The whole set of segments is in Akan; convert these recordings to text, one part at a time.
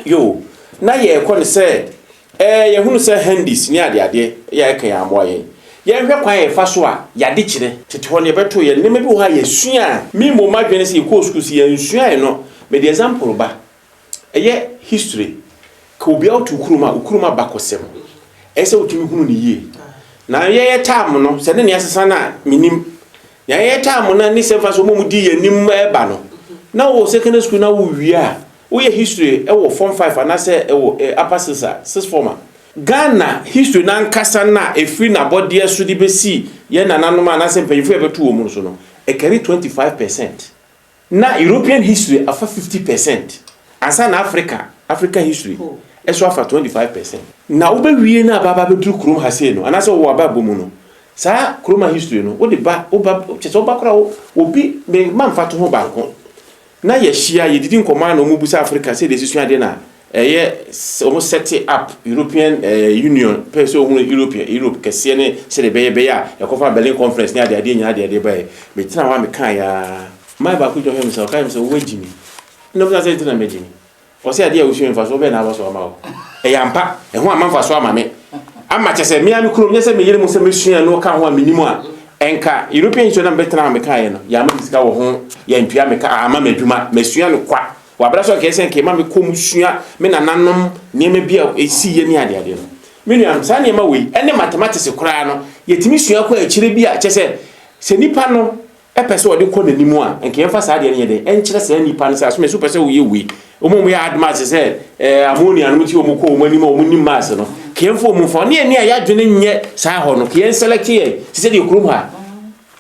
yo na ye ko ne se ye hunu se handis ni ade ye kan ya mo ye hwe kwan ye fa so a ya de kire tete ho ne beto ye ne me bi ho a ye sua mi mo ma dwene se ko school si ye sua ye no me de example ba ye history ko bi out ukuruma bakosem ese otumi hunu ni ye na ye time no se ne asesa na minim ya ye time na ni se fa so mo di ye nim e ba no na wo secondary school na wo wi a wo ye history e wo form 5 ana se e wo upper 6 former Ghana history na nkasa na efiri na body so di besi ye nananom ana se mpanyifo e beto wo mu so no e carry 25%. Na European history afa 50%. Asa na Africa history eso afa 25%. Na wo be wie na baba be duru krom ha se no ana se wo aba bomu no sa kroma history no wo de ba cheso ba kra obi me manfa to ho ba nko na ye hia ye didi nkoma na omu busa Africa se decision ade na almost set up European Union person Europe kese ne se de be ya e kofa Berlin conference ne ade nya ade ba me tina wa me kan ya mai ba ku jo he me so kai me so wo jimi no busa se tina me jimi o se ade ya usu mfa so be na ba so ma o yampa e ho amfa so ama me ama chese me ami kuro me se me yire mu se me sua no ka ho amenimu a enka European Union betra me kan ye no ya ma disika wo ho ya ntua me ka ama madwuma me sua no kwa wa bra so ke se nke ma me kom sua me nananom ne me bia esi ye ni ade no me nuam sa ne ma we ene mathematics kura no yetimi sua kwa akire bia chese se nipa no epese ode ko nanimu a nke yemfa sa ade ne ye de enkyere se nipa no sa so me so pese wo ye we omo ya admase se ammonia no ti omo ko omo ni ma omo ni mass no kemfo omo fo ne ya adwene nye sa ho no ke select ye se de krum ha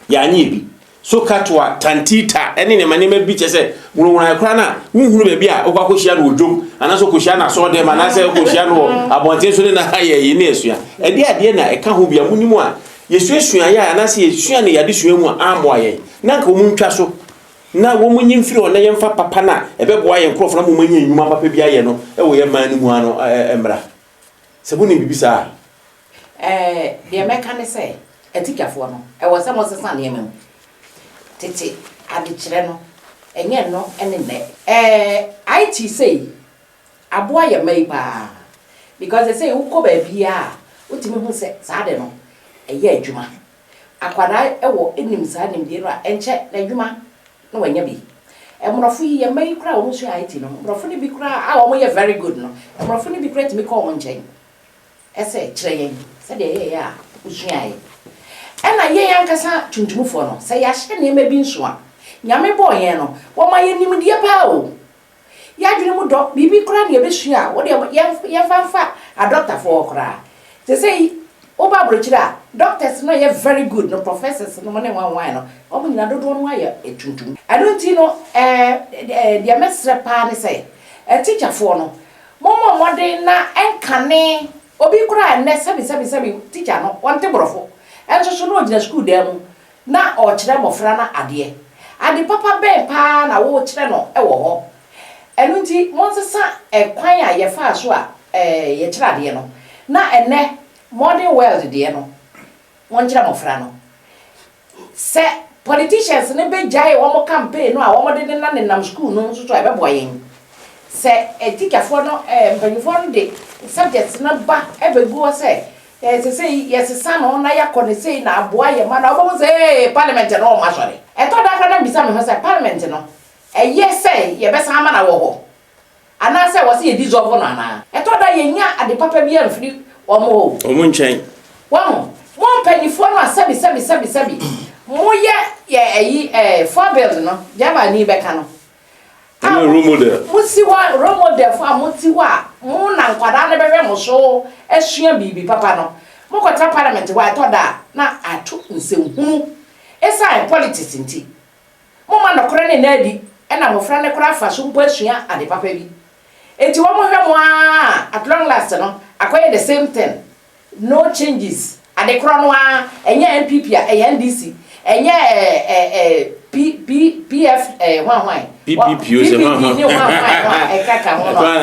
ya nyi bi so katwa tantita ene ne mane ma bi chese wurunwura kra na hunhuru be bia okwa ko hia no odwom ana so ko hia na so de ma na se ko hia no abonte so na ye ne esua ade na eka ho bia munimu a yesuesua ya ana se yesua ne yade sua mu amo aye na nka omu ntwa so na wo munyi mfiri ona yemfa papa na ebeboa ye nkrofo na mo manya enwuma papa bia ye no e wo ye man mu ano emra se bu ni bibisa de meka ne se etikafo no e wo se mo sesa ne yemem tete ade kire no enye no ene ne IT say aboa ye mai ba because they say wo ko ba bia utimi hu se sa de no eye adwuma akwada e wo enim sa nim de no enche na adwuma no wanya bi emrofo ye mai kra wo so IT no emrofo ni bi kra a wo ye very good no emrofo ni bi kra timi ko won chen ese kire yen se de ye ya usuae ena ye yankasa tuntumfo no se ya hye ne ma bi nso a nyame bo ye no wo ma ye nim de pa o ya dwene mu do bibi kra ne be sua wo de ye fanfa a doctor for kra se say oba brochira doctors no ye very good no professors no ne wan no omo nyina dodo no aye etuntum I don't know the mestre pa ne say teacher for no momo modern na enkane obi kra ne sabi teacher no wonte borofo enso so no gina school dem na o kire mofra na ade papa ben pa na wo kire no e wo ho enu nti monsesa ekwan a ye fa so a ye kire ade no na ene modern world de no won kire mofra no se politicians ne be jai wo mo campaign no a wo mo de na nam school no so e be boyen se etikafo no mpanyifo no de subjects na ba e be go se say yes son on na yakone say na aboa ye ma na obo say parliament no ma sore to da ka na bisa me say parliament no yes say ye be san ma na wo ho ana say wo say ye dissolve no ana to da ye nya ade papa bi amfiri omo nchen mo penifo no sabi mo ye for build no jama ni be ka no role model musiwa role model for mutiwa mo na nkwada ne behwe mo so esua bibi papa no mo kwata parliament wa to da na atu nsenhunu esa politics nti mo ma no kore ne na adi na mo fra ne kora fa so mpo esua ade papa bi enti wo mo hwe mo at long last no akoye the same thing no changes ade kro no a enye MPP a NDC enye PF PPP use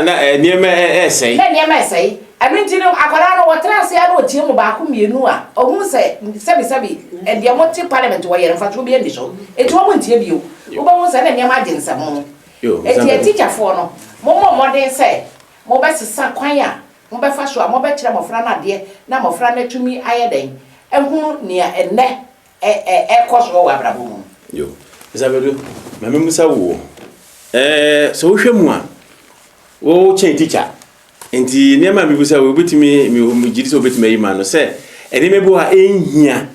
na niema essay na niema essay aminti no akwara no wotra se ya no tie mu ba ko mienu a ohun se sabi e de mo ti parliament wo yere mfa to bi andi so eti wo mo ntie bi o wo ba mo se na niema agensam no eti teacher for no mo modern say mo be sesa kwan a mo be fa so a mo be kire mofra na de na mofra na tumi ayeden ehunu nia enne koso wa brabo mu yo Isabedu mame musa wo so wo hwemu a wo chen teacher enti ne ma bi busa wo betimi mi gidi so betimi yi ma no se ene mebu ha enhia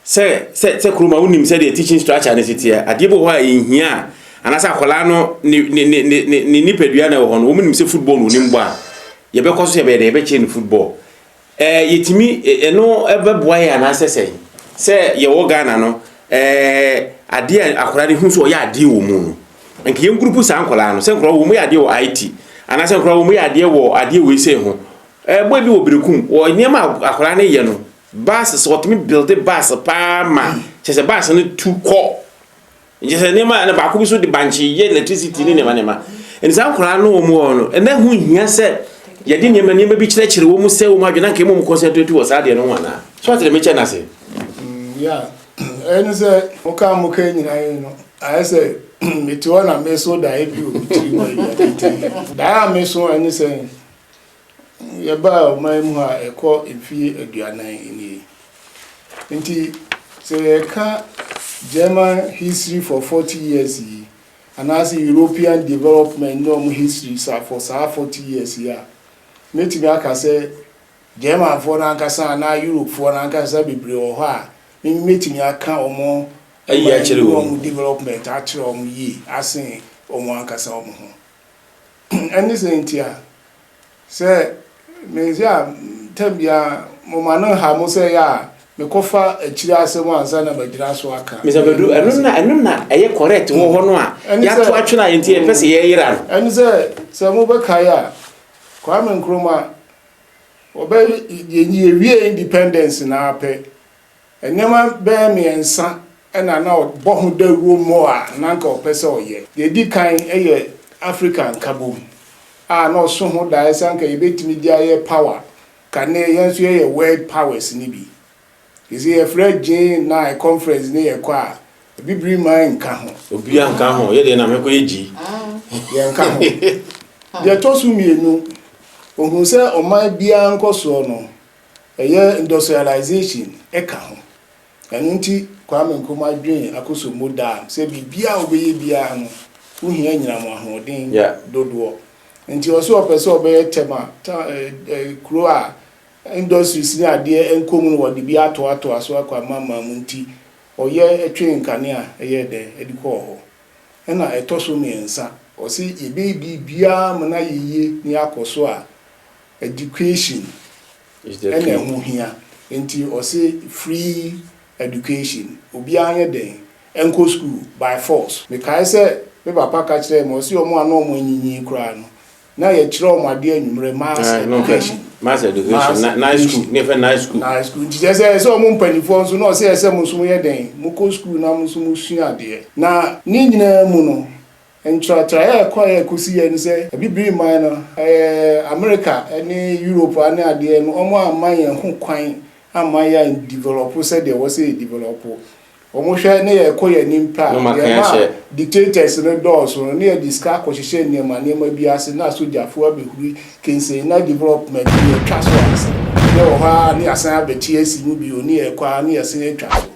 se kuruma wonim se the teaching structure ne sitia ade bo ha enhia anasa akola no ni pedua na wo no wo nim se football no nim bo a ye be koso ye be de be che ni football yetimi eno ebeboa ya na se ye wo Ghana no ade akola de hu so ya ade wo mu no enke ye group sa akola no se nkro wo mu ya ade wo IT anasa nkro wo mu ya ade wo ise ho boy bi wo berekum wo nyema akola ne ye no bus so to me build the bus pa ma chese bus no tu ko njese nyema na ba ko bi so de banchi ye electricity ni nema en sa akola no wo mu no ena hu hia se ye de nyema bi kire wo mu se wo ma dwena nke mu concentrate wo sa de no wana so ate me chena se yeah ene se o ka mo ke nyina yi no I say me to na me so da e bi o ti wa ya da me so ene se ye ba o mai mu a ekọ efie aduanan ni nti se ka German history for 40 years and as European development no mu history for 40 years ya meti me aka se German for na aka na Europe for na aka sa bebre o ho a meti me aka omo ayi a kire wo development a kire omo yi asin omo aka sa omo ho eni se ntia se mezia tambia mo manu ha mo se ya me kofa akiri asem ansa na magira so aka Isabedu enu na eye correct wo ho no a ya to atwena enti e pese ye yira no eni se mo be kai a Kwame Nkrumah obe ye wie independence na ape enema be me ensa ena na bohu da ruo mo a na nka opese oye ye di kan eye African kabom no so ho da esan ka yebetimi dia ye power kane yenso ye world powers ni bi isi ye Fred Jane na conference ni ye kwa bibiri man ka ho obi an ka ho ye de na me ko eji ye nka ho ye to su mienu ohun se oman bia nkoso no eye industrialization e ka ho enu nti Kwame Nkrumah dwen akoso moda se bibia obeye bia no uhia nyina mo ahoden dodo nti oso opese obeye tema kuro a industries ni ade enkomu no wode bi ato aso akwa mama mu nti oye etwe nkane a eye de ediko ho na etoso miensa osi ebe bibia mna yeye ni akoso a education is the ene ho hia nti osi free education obi anye den enko school by force me kai se me papa ka kire mo osi omo ano omo nyinyi kura no na ye kire omo ade anwumre mass education mass education nice school never nice school nti se so omo mpanifo nso no se ese musumu ye den mo ko school na musumu sua ade na ni nyina mu no entratra ya kwa ya kusi ya ni se bibiri man no America ene Europe ane ade no omo aman ye ho kwan aman ya develop se de wo se develop omo hwe ne ye ko ye nimpa ya dictators no doors no ne diska ko hye ne ma bi ase na sojafo abehuri kense na development ye twaso ase ne wo ha ne asan abeti esi mu bi oni e kwa ne asan etwaso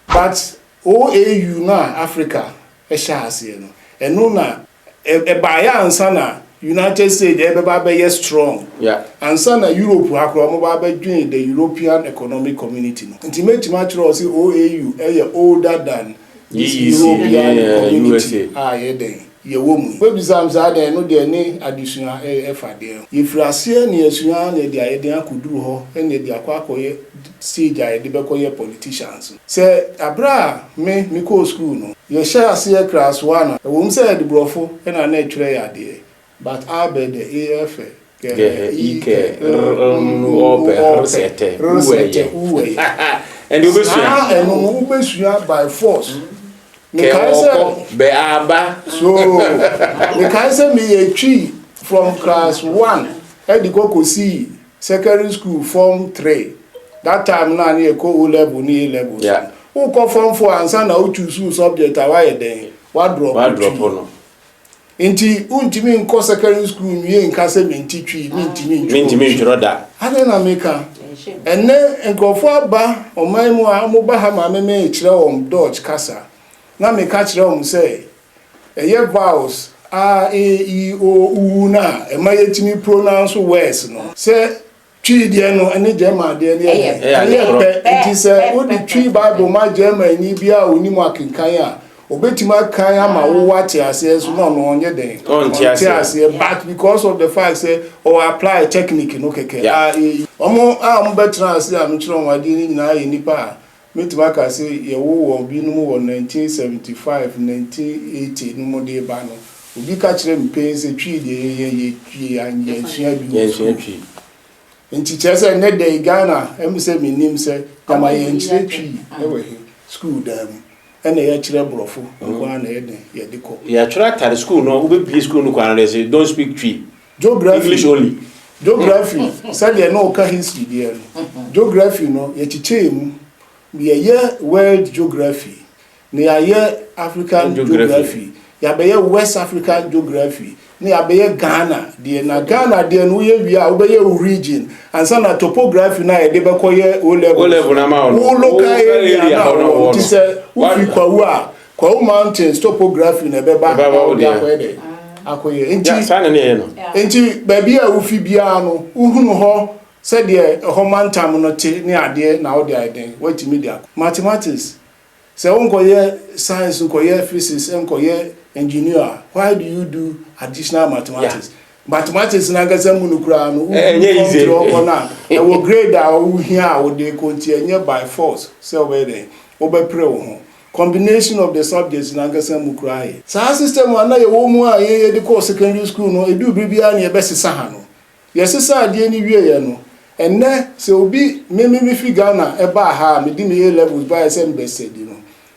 but OAU na Africa e sha ase no eno na e ba ya ansa na United States ebeba be strong ansa na Europe akro mo ba be join the European Economic Community no ntimeti matro say OAU older than European Community ye den ye wo mu we bizam za den no de ni additional fa de ye frase ne asua ne de aye den akuduru ho ne de akwakoye stage aye de be koye politicians say abra me ko school no ye share ase class 1 wo mse de brofo na na etwere ya de but abe the AF uwe and you be by force be aba so the cancer me a tree from class 1 and the go see secondary school form 3 that time na na ko O level ni A level who go form 4 and na o choose subject away then what drop no Inti untimi nko secondary school nwie nka se menti twi mentimi ntworo da ade na meka enne nkofo aba oman mu a mo ba ha ma me kire om Dutch kasa na meka kire om se eye vowels a e o u na e ma yetimi pronounce words no se twi de no ene German de ne eye se wo di twi Bible ma German ni bia onimu akenkan a obetima kan ama wo wate ase so no no onye den but because of the fact say or apply technique no keke omo am betra ase am kire wade ni nyina ye nipa metima ka say ye wo bi no mo 1975 1980 no mo de ba no obi ka kire mpe se twi de ye twi anye sua bi nti chese ne de Ghana em se minim se kama ye nkire twi ewe school dam ene ya kire brofo nkwa na ede ye diko ya try school no we be school no kwa na say don't speak Twi geography English only geography said there no ka history there geography no ye chiche mu ye world geography ne ye African geography ya be ye West African geography ne ya be ye Ghana de na Ghana de no ye wi a wo be ye region and so na topography na ye de be koye o level na ma o local area no ti say we kwa mountains topography na be ba o de akoye enti sana ne ye no enti baby a wo fi bia no uhunu ho said de ho mantam no te ne ade na wo de aden what media mathematics say won koye science koye physics en koye engineer why do you do additional mathematics mathematics na gasa mu nukura no easy na e wo grade a wo hia wo de continue by force say we dey wo be pray wo ho combination of the subjects na gasa mu kura ye sa system na ye wo mu a ye de course secondary school no edu bibia na ye be sesa ha no ye sesa ade ni wie ye no enne se obi me fi Ghana e ba ha me di me levels by sem best di no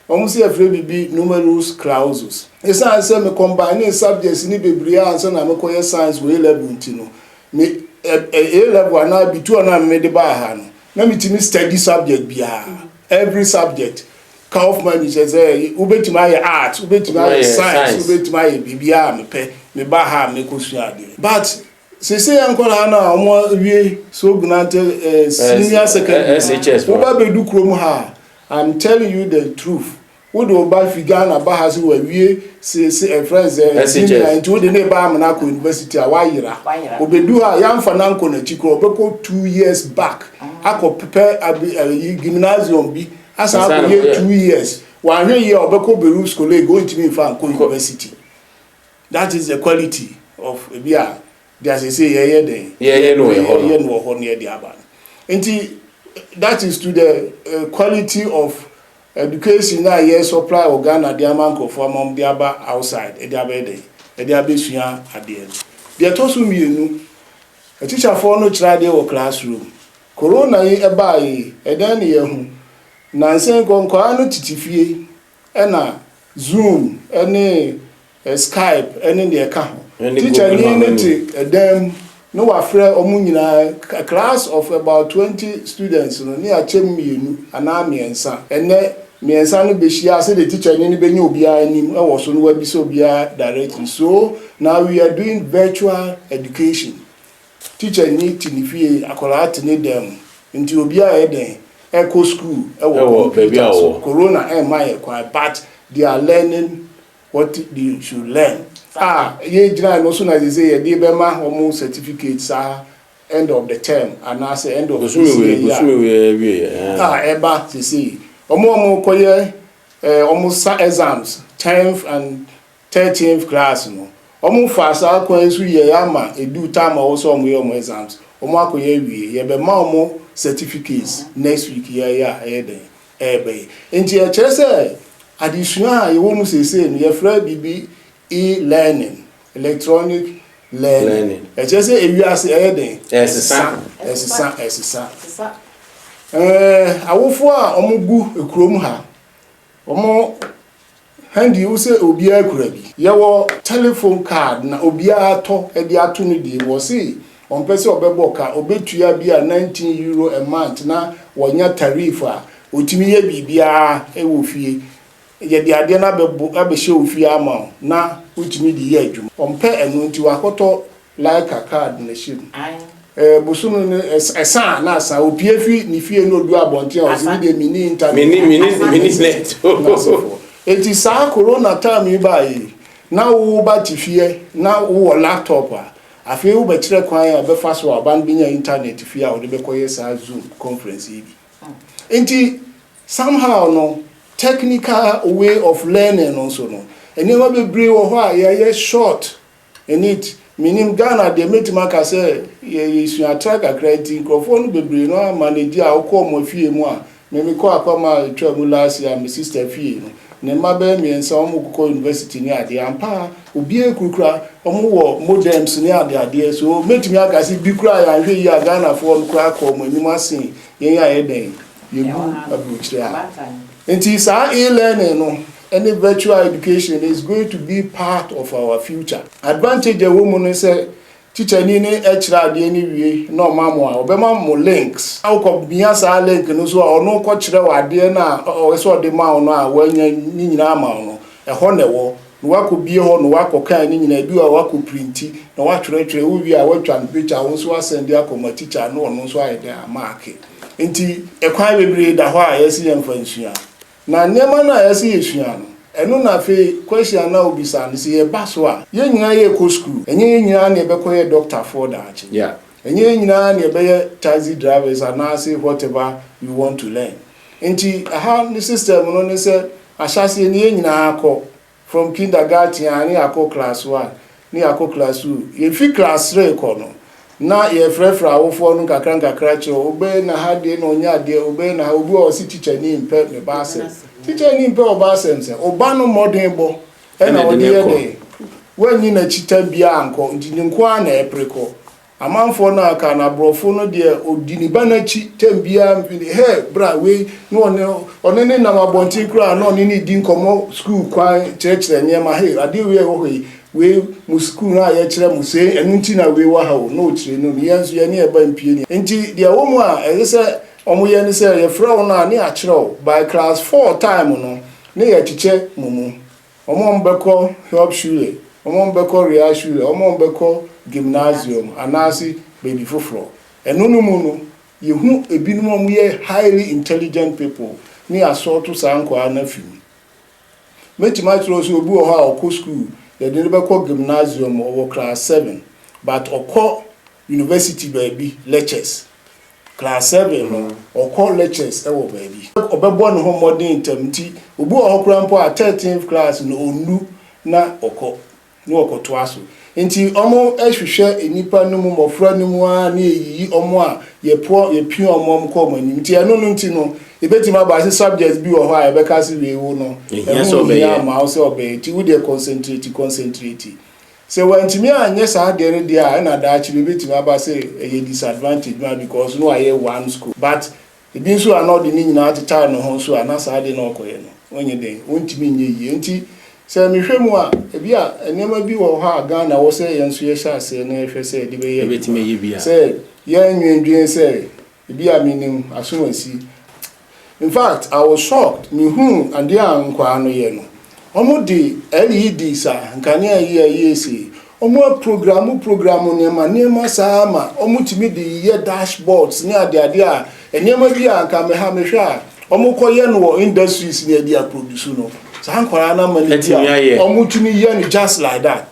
almost every bibi numerous clauses esa say me combine subjects ni bebria and so na me koye science we level ntino me a level na bi tu na me de ba ha no na me timi study subject bia every subject Kaufman is say ubetima ye art ubetima ye science ubetima ye bibia me pe me ba ha me ko suade but say ankola na omo wie so gunante senior secondary SHS wo ba be du krom ha I'm telling you the truth. Wo do ba fi Ghana ba ha se wa wie se friends senior into wo de ne ba am na ko university a wa yira obedu ha ya mfa na nko na chiko obeko 2 years back akọ prepare gymnasium bi asa akọ ye 2 years wa hwe ye obeko beru school go into me fa nko university. That is the quality of bia there say ye no ho ne de aba nti that is to the quality of education na yes supply Ghana the amanko for mom the aba outside e the abede e the abesua ade the tosu mienu a teacher for no try dey work classroom corona yi e ba yi e dan ne yehu na nsen konko anu titifie e na Zoom ene Skype ene de ka ho teacher ni neti edem no wa frɛ omu nyina class of about 20 students no ni achem mienu ana miensa ene miensa no be shia say the teacher ni be nya obia anim e wo so no wa bi so obia directly. So now we are doing virtual education. Teacher ni tinifie akola atene dem nti obia e den eco school e wo corona e ma e kwa but they are learning what they should learn. Ye jina no so na they say ye dey be ma homo certificates end of the term and as end of the year. Eba say omo koye omo exams 10th and 13th class no. Omo fasa akwan su ye ama edu time also omo ye exams. Omo akoye wie ye be ma omo certificates next week ya den ebe. Nti e kire say additional ye wo mu say no ye fra bibi e-learning, electronic learning. I just say if you are saying esisa. Awofo a omugu ekurom ha. Omo handi you say obi akura bi. Ye wo telephone card na obi ato e di ato no di wo say on pese obebo ka obetua bi a €19 a month na wonya tariff a otimi ye bibia e wo fie. ye de ade na be show fi ama na utimi di ye adwuma ompe enu nti wakoto like a card na shim busunu ne esa na asa opie fi ni fie no du abonte o se de mini internet mini net eti sa corona time ba yi na wo ba ti fie na wo laptop afi wo be kire kwan ya be fa so aban binya internet fie a wo de be koye sa Zoom conference yi enti somehow no technical way of learning also no enema be bre wo ho a ye short in it minim Ghana de metima ka say ye su attack accrediting microphone be bre no manage a wo ko mo fie mu a me ko akoma twa mu last year my sister fie no ne mabe mi ensa omo kuko university ni ade ampa obi ekukura omo wo modems ni ade so metimi aka si bi kura ya hwe ya Ghana fo kura ko mo ni masin yen ya eden yegu abuchire a enti sa e-learning no any virtual education is going to be part of our future. Advantage a woman say teacher ni echira de ni wie no mamo a obema mo links how ko bia sa link no so ono ko kire wade na o so de ma ono a wanya ni nyina ma ono e ho ne wo no wako bie ho no wako kan ni nyina bi wa wako printi na wa twere wo wi a watwa no picture wo so asend akoma teacher no ono so ayede a mark enti e kwa bebre da ho a yesi yemfa nsua na nema na yesi yesua no eno na fe question na obisa ni se ba so a ye nyina ye ko school enye nyina na ebe ko ye doctor for da achi enye nyina na ebe ye taxi drivers and say whatever you want to learn enti aha ni system no ni se ashase ni ye nyina akọ from kindergarten ani akọ class 1 ni akọ class 2 ye fi class 3 ko no na ye frefra wo fo no kakra che obe na ha de no nya de obe na obi o si teacher ni mpe me ba se teacher ni mpe o ba se nse oba no modern bo e na wodi ye de wanyi na chita bia anko ndini nko a na epreko amanfo na aka na brofo no de odini banachi tembia mfini he bra we no onene na mabonti kra no ni di nkomo school kwan church nyema he ade we ho we mu school na ye kire mu se enu nti na we wa ha no kire no yenso ye ne e ba mpie ni nti de wo mu a e se omo ye ni se ye fra wo na ni a kire by class 4 time no ne ye chiche mumu omo mbeko help shule omo mbeko real shule omo mbeko gymnasium anasi baby foforo enu no mu no ye hu ebinum omo ye highly intelligent people ni asort sanko anafim metima tro so obi wo ha o school they didn't go gymnasium or class 7 but oko university baby lectures class 7 oko lectures e wo baby obebo no ho modern tamti obi o krampo a 13th class no onu na oko no oko to aso nti omo ehwehwe enipa no mu mofra no mu a na eyi omo a ye pio omo ko mo nim nti eno no nti no ebetima ba se subjects bi wo ho a ebeka se we wo no ya ma o se obe ti wo dey concentrate se wantimi anye sa de ne dia na da chi ebetima ba se e disadvantage ma because no aye one school but ebi nso anọ de ni nyina ateta no ho so ana sa de no okoye no onye de wontimi nye yi nti se mi hwemu a ebi a enema bi wo ha Ghana wo se yenso ye sha se na ehwe se de be ye ebetime ye bia se ye nwendwen se ebi a minim asomasi. In fact, I was shocked. Mihu and the ankwa no ye no. Omo di LED sa nkane ye si. Omo program nema sa ma. Omo timi di ye dashboards ni ade a enema bi anka me ha me hwa. Omo koye no wo industries ni ade a produce no. Sa ankwara na mani dia. Omo timi ye no just like that.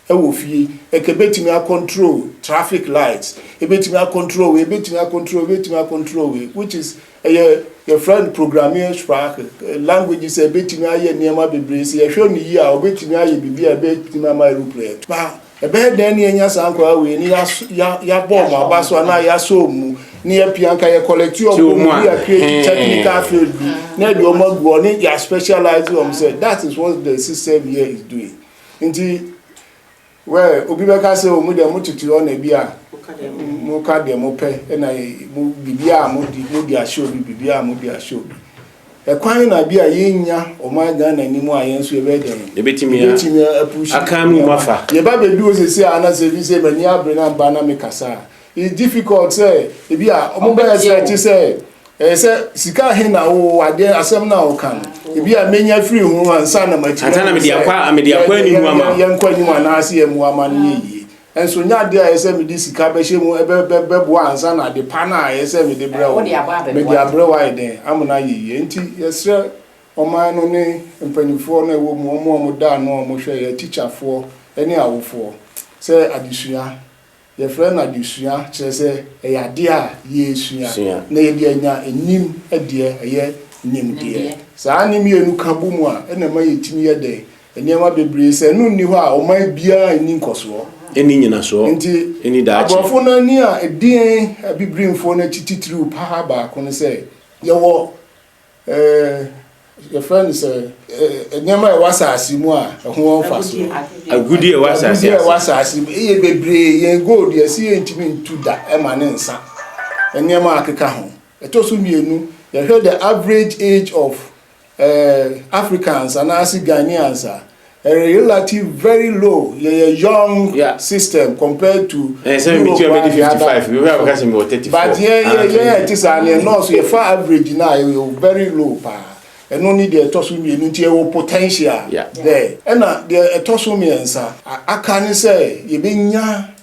Ewo fie ekebetimi a control traffic lights. Ebetimi a control which is your friend programming sprack language is a betimi aye niema bebre se ye hwe ni yi a obetimi aye bibia betimi ama aeroplane ba e be den ni anya sanko we ni ya bomb abaso na ya so mu ni ya pianka ye collective of we are create technical field na de omagu ni ya specialize on say that is what the system here is doing nti well obi be ka say o mu de mu tutu on e bia mo ka de mo pe na mo bibia mo di asho bibia mo di asho e kwan na bia yenya o ma Ghana ni mu ayenso e be de ebetimi aka mu mafa ye ba be bi o se ana service mani abre na ba na me kasa it's difficult say e bia o mo be expect say sika he na o ade asem na o kan ebi a menya free hu ansa na machi antana me dia kwa ni mu ama yankwa ni mu na ase mu ama no yi enso nya de a yese me di sika be hye mu bebo ansa na de pa na yese me de bra me de abra wa den amuna yi enti yesre oman no ne mpanifo na ewo mu omo da no omo hwe ya teacherfo ene awofo se adisua ye friend adisua kire se eyade a yesua na ye de anya enim ede eye nim de sa anim ye nu kabu mu a ene ma yetimi ye de enema bebre se nu ni ho a oman bia eni nkoso eni nyina so eni da achi abofo na ni a edin abibrimfo na tititiri pa ba ko ne se ye wo your friend say nyama e wasasi mu a ho faso agudi e wasasi e bebre ye gold ye si entimi ntuda e ma ne nsa nyama akeka ho etoso mienu you heard the average age of Africans and Ghanaians are relative very low young system compared to 55 we have got some 35 but it is an no so your far average now you very low pa and only the tosu mi nu tie wo potential there and the tosu mi ensa aka ni say ye benya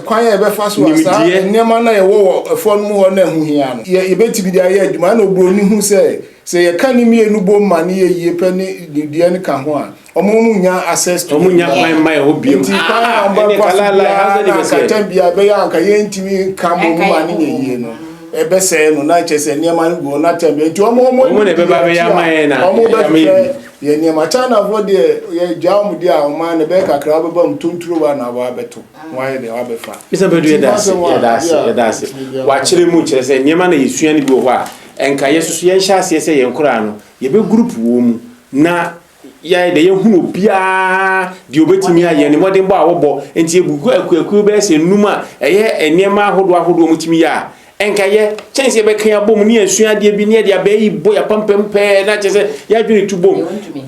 kwan ya be fa so asa nyama na ye wo fon mu ho na hu hia no ye beti bi dia ye adwuma na obro ni hu say ye kan ni mienu bom ma ne ye pe ni dia ni ka ho a omo nya access to omo nya kwan mai ho biem ene kala la ha de be say tambia be ya ka ye ntimi ka mo ma ne ye no ebe se no na chese nyama ni go na tambia nti omo ne be ba be ya mai na omo be ye nyama chana vo de ye jaum dia o ma ne be kakra be bam tunturo ba na ba beto why de wa be fa bisa be do ye das wa kire mu kire se nyama na yesua ni bi ho a enka yesusu ye hya ase se ye nkora no ye be group wo mu na ya de ye hunu bia de obetimi aye ne modern bo awobo enti ebugu akuaku be se numa eye enema ahodo mutimi ya enka ye chense be kan abom ne asua de bi ne de abai bo ya pampempe na chese ya dwene tubom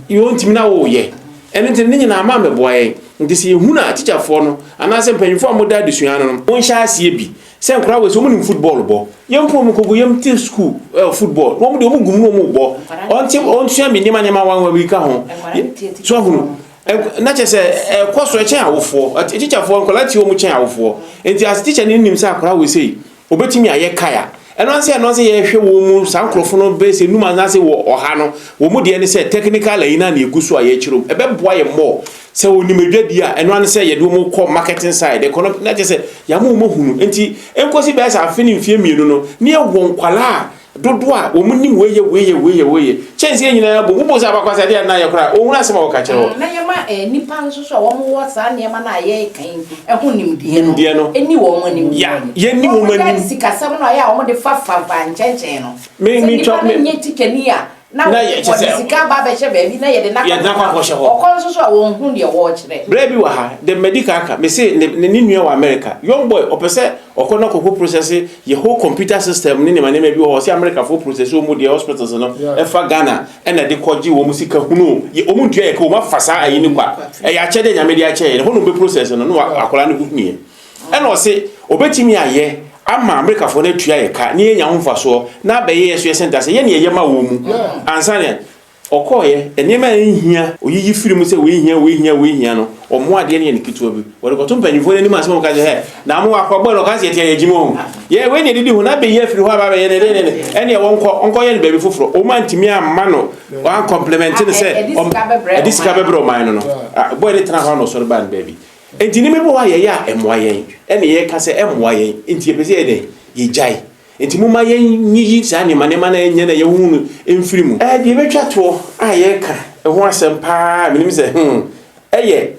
yo ntimi na wo ye ene ntini ne nyina ama meboye nti se hunu a teacherfo no anase mpanyimfo amoda adesua no won hya ase bi se nkra we so mu football bo yempo mu kogo yemte school football wo mu de mu gumu mu bo ontia me nyama wan wa bi ka ho so hunu na chese koso echen awofo teacherfo nkola ti o mu chen awofo enti as teacher ni nim se akra we sei obetimi aye kaya eno se ye hwe wo mu sankrofo no be se numa na se wo oha no wo mu de ne se technical ayina na egusu aye chiro ebe boa ye mo se woni medwadi a eno an se ye de mo ko marketing side economic na je se ya mo hunu enti enkosi be sa afini mfie mienu no ne ye won kwala dodo a wo mu nim weye chense nyina bo mu bo sa bakwasa de na ye kora o hunu asema wo ka kire na ye ma nipa nso so wo mo wo sa ne ma na ye kan ehu nim die no eni wo mo nim ya ye ni wo mo nim sikasam no ya wo de fa nchenchen no me chop me nye tikani a na ye sika ba be she baby na ye de na kwa hye ho okon so so wo hu de wo kire brebi wa ha the medical aka me say ne nua wa America young boy opese okono kokko process ye whole computer system ne ma bi wo say America for process o mu de hospitals no e fa Ghana e na de koji wo mu sika hunu ye o mu ntua ye ka o ma fasa ayi ni kwa e ya chede nyame de a che ye ho no be process no akola ne hunu ye e no say obetimi aye ama America for na tua ye ka ne nya homfa so na be ye so ye center say ye ne ye ma wo mu ansane okoye enema ehia oyiyi firim se we hia no omo ade ne nikituo bi wode ko tumpanifo ne ma asem ka je he na mo akogbo no ka se tie yejimo ye we ne didi hu na be ye firi ho aba be ye ne ene wonko ye ne be foforo o ma ntimi amma no wan compliment ne se edisika bebro man no boy ne tana ho no so ban baby enti ni me bo wa ye ya emoa ye ene ye ka se emoa ye enti ye pese ye de ye jai enti muma ye nyi sa ne mane na enye na ye hunu emfiri mu de betwa to aye ka ho asem pa minim se eye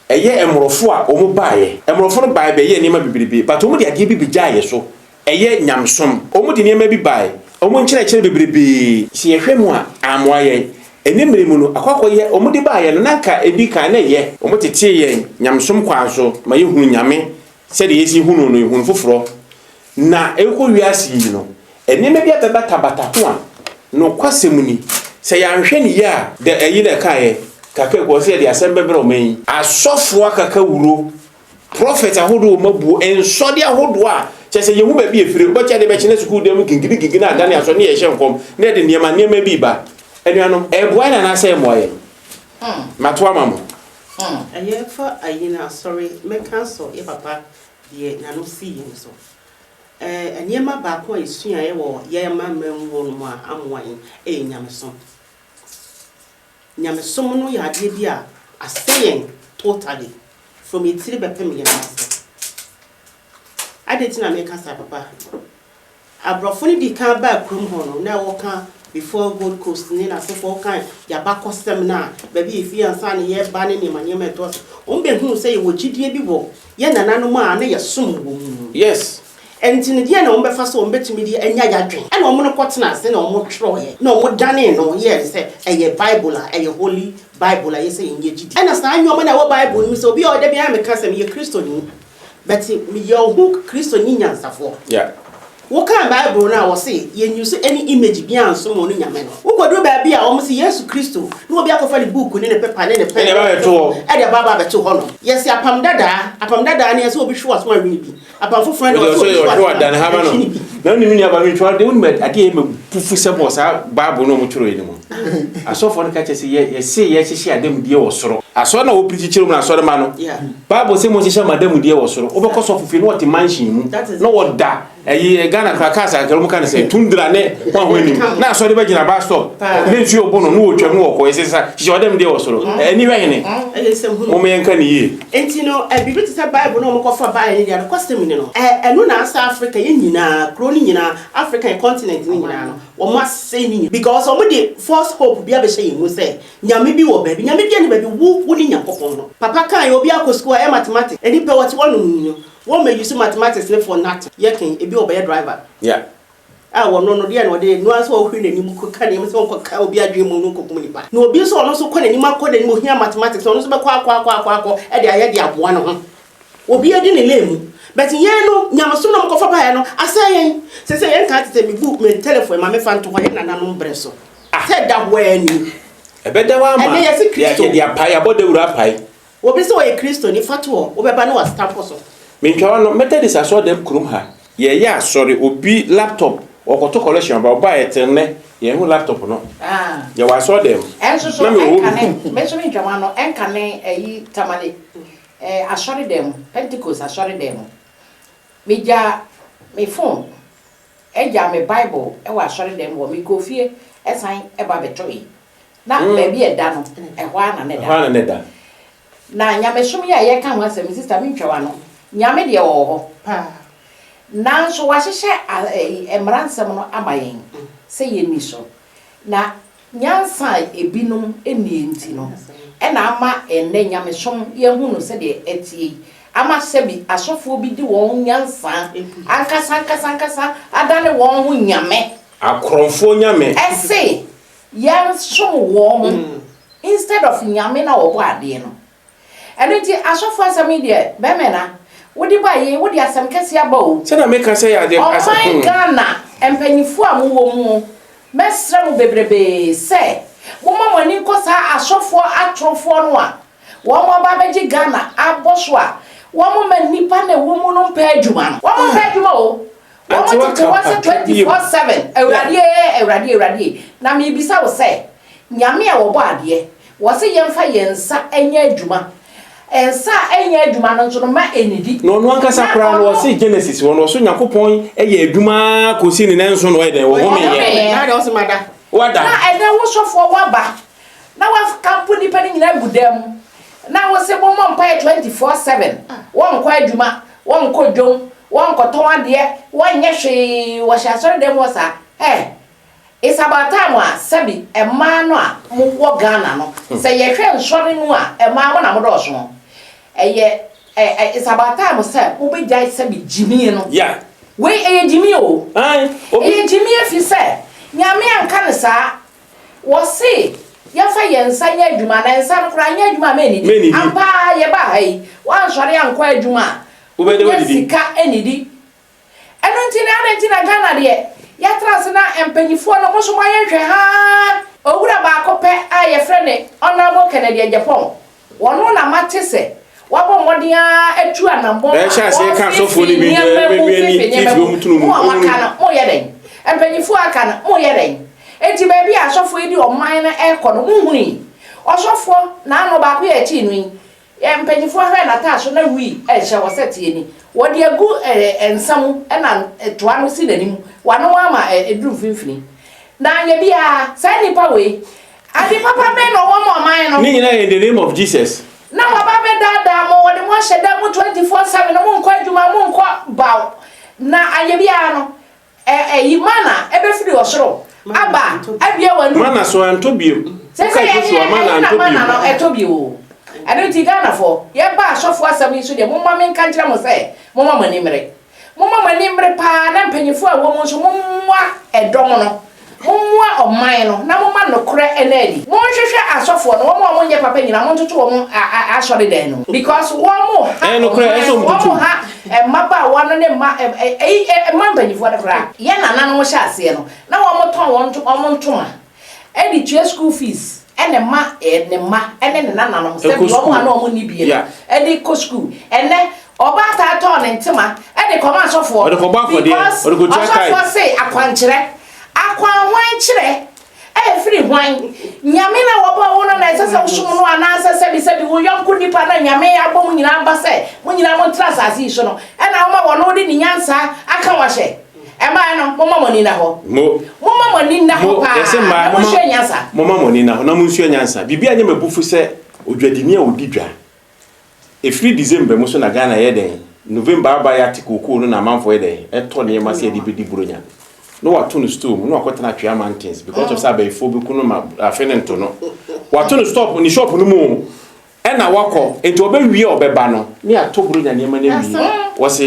emrofo a o mu baaye emrofo no baaye be ye ne ma bibiribi but o mu de age bi bijaye so eye nyamsom o mu de ne ma bi baaye o mu nkyere bibiribi si ye hwemu a amoaye enimre mu no akwakoye o mu de baaye no nanka ebi ka na ye o mu tete ye nyamsom kwanso ma ye hunu nyame se de yesi hunu no hunu foforo na eko wiase yi no eneme bia bebata ho a no kwasemuni se ya nhwe ni ya de eyi na kae kaka ko se de asem bebere o man asofo akaka wuro prophet ahodo mabu enso de ahodo a chese ye hu ba bi efire bo cha de be chene school dem gingiri na adane aso ne ye hye nkom na de niema bi ba Enuanom boy na say moye. Matwa mamo. Aye for ayina sorry me cancel e papa de na no see yin so. Anyema ba ko esua ye wo ye ma memwo no mu amwan e nyameso. Nyameso no ya de bia asayen totally from itiri be pem ye master. I didn't na make us papa. Abrofo ni di kan ba krom ho no na wo kan before Gold Coast ni na so for kan ya ba custom na baby if you ansa ne ye ba ne manye meto o be hu say wo gidie bi wo ye nananom a na ye som wo mu. Yes. Enti ne dia na wo be fa so wo betimi di anya ya dwen e na wo no kotena se na wo twro ye na wo dane no ye say eye Bible a eye Holy Bible a ye say nye gidi e na sa anyo na wo Bible mi so obi o de bia me ka se me ye Kristo ni but me ye hu Kristo ni nyansafo. Yeah. What kind Bible now was say you use any image beyond someone in your man. Who could do baby almost yes Christo. No be a for the book in a paper and a pen at the Baba to honor. Yes, upon dada, and yes, will be sure as my baby. Upon for friend or than Havana. No, mean about me try doing, but I gave him Puffy suppose Bible no much anymore. I saw for the catches, yes, she had them dear or sorrow. I saw no pretty children, I saw the man. Yeah. Bible say, Monsieur Madame dear or sorrow. Over course of what in mansion. That is no what that. Ghana Krakasa, Kamukan say, Tundra ne, one winning. Now, so the Bagina Basto. Then she opened no walk, or is she or them dear or sorrow. Anyway, Omen can ye. And you know, a bit of Bible no more for buying the custom, you know. And no answer Africa in crony in African continent in or must say because somebody false hope be able to say, will say, Yamibi or baby, Yamibi, baby, who wouldn't your papa can you be a school mathematics, and he what one. What may you see mathematics for nothing? You can be a driver. Yeah. I will no dear no day, no answer who any muku can him so can be a dream muku munipa. No be so also can any more code and more here mathematics on qua and the idea of one of them. Will be a dinner lame. But in yellow, Yamasuna go for piano. I say, I can't tell me book me telephone, my fan to one and an bresso. I said that way. A better one, and yes, a Christian, the pie about the rapai. What be so a Christian if at all, over Banoa stamp also. Minkawa method is I saw them krum ha. Yeah, sorry, obi laptop or photo collection about buy it and who laptop no. Ah. Yeah, I saw them. And so mentioning Jamano and can a tamale. I saw them, Pentecost, I saw them. Me phone. Eja me Bible, I was showing them what me go fear, a sign about the tree. Now, maybe a dano, a one another. Now, Yamesumi, I can once a Mrs. Minchawano. Nyame de oho pa na so wa hye emransem no amayen se ye ni so na nyansa ebinum eni enti no e na ama enne nyame som ye hunu se de etie ama sebi asofo bi di won nyansa ankasa adane won hu nyame akromfo nyame ese yan so won instead of nyame na obo ade no enti asofo asami de be mena wodi baye wodi asem kese aba o se na make say ya de asem Ghana empanyifu amuwo mu mesra mu bebrebe se mo mamani kosa asofo atrofo no a wo mo ba beji Ghana aboso a wo mo manipa na wo mu no mpa adwuma no wo mo mpa adwuma o wo mo tete wase 24/7 ewrade na me bisa wo se nyame a wo bo ade wo se yemfa yensa enya adwuma ensa enya adwuma no nso no ma enidi no no ankasa kra no se Genesis wo so Yakopon eye adwuma kosi ni nanso no eden wo home ye na de wo se mada wada na eden wo sofo waba na wa company pani nyina budam na wo se bo mo mpa 24/7 won kwa adwuma won ko dwom won ko ton ade won nye hwe wo sha sori dem wo sa it's about time wa sabi ema no a mo wo Ghana no se ye hwe nsori no a ema mo na mo do so it's about time say wo be jai sabi jimi no yeah we jimi o jimi fi say nyame anka ne sa wo se ya fa yensa nya adwuma na ensa no kra nya adwuma me ni ampa ye ba hai wan sori anko adwuma wo be de wodi sika enidi eno ntina Ghana de ya trans na empanyifo no mo so maye hwe ha owura ba akopɛ a ye frene honorable Kennedy Japan wono na matese wabo modia atu anambo e sha se kan so fo ni bi ni if go mutunu mo akana mo ye den empanyifo akana mo ye den enti baby asofo edi oman na ekọ no muhuni osofo na no ba ko ye chi nwi ye mpanyifo hwe na ta so na wi ehye wo setie ni wo de agu ensam na toa no si nanim wano ama eduru finfini na anya bia sai nipa we adi papa me no wo mo man no ni nyina in the name of Jesus na papa me dada mo wo de mo hyeda mo 24/7 no mo nkọ adwuma mo nkọ baw na anya bia no mana ebefiri osoro aba abia wanu mana so antobiem se mana no etobio ade ti Ghana fo ye ba asofo asam so de momma men kan kira mo se momma manimre pa na mpanyifo a wo mo so momwa edom no momwa oman no na momma no kore enadi mo hwehwe asofo no wo mo nye papa nyina mo ntoto wo mo asori den no because wo mo ha no kore eso mtutu ha maba wano ne ma mpanyifo da kora ye nana no hye ase no na wo mo ton wo ntoma edi tue school fees ene ma ene ne nana no se wo mo ana wo ni bie edi ko school ene oba ta to ne ntema edi koma asofo odi ko ba for dey odi ko try asofo say akwankyere akwanwan kyere free hwan nyame na wo ba wo no na sese wo som no ana sese bi wo yonko nipa na nyame abom nyina ba se mo nyina mo trust asi so no ena wo ma wo no de ni nyansa aka wa hye ma no mo ma ni na ho mo ni na ho pa yesi ma mo hye nyansa mo ma ni na ho na mo nsuo nyansa bibia nya mabufu se odwadini a odidwa free December mo so na Ghana ye den November aba ya tikoko no na manfo ye den eto ne ma se de bedi buronya no wato no storm no akota na twia mountains because of sabe fo bi kuno ma afenento no wato no stop ni shop no mu e na wako enti obewie obeba no ni atoburu nya ne ma na wi wo se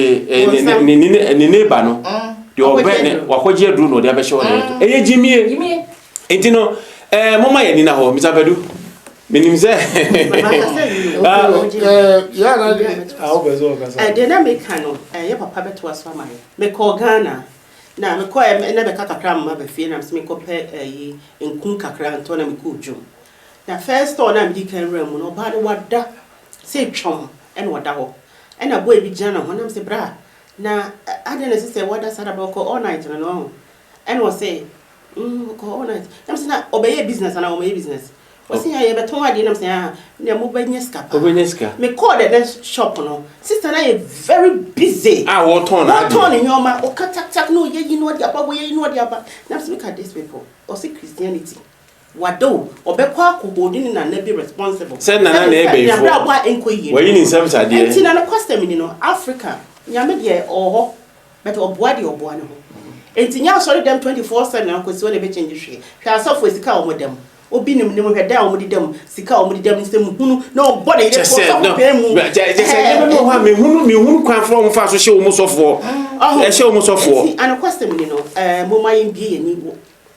ni neighbor no de obe ne wakoje duru no de abehye wo ne eye jimie enti no mama ye ni na ho Mr. Badu menim se ya na awo bezo kasa de na meka no ye papa beto aso amaye me ko Ghana na me ko na be kakakra mama be fie na me ko pe nkun kakra nto na me ko djum na first store na me di kan ram no ba de wada se twom en wada ho en na boy bi jana ho na me se bra na ade na se wada sada ba ko all night no en wo say ko all night na me se na obeye business na obeye business wasi ya beton ade na me se na mo benye skapa me call the shop no sister na very busy what on nyoma o katak no ye you know dia babo ye you know dia ba na me ka these people or see Christianity wado obekwa akobodi na na be responsible say na ebe ifo na bra enko yi we yin nsem sade enti na custom ni no Africa nyame de oho but oboa de oboa ne ho enti nya sorry dem 24/7 na kwesi o na be change hwe hwe asofo esika o modem obi nim hweda o modem sika o modem nsem hunu na obode ile so so pe mu je no ha me hunu kwan from fa so hye o musofo hye o musofo enti an custom ni no mo ma yin bie ni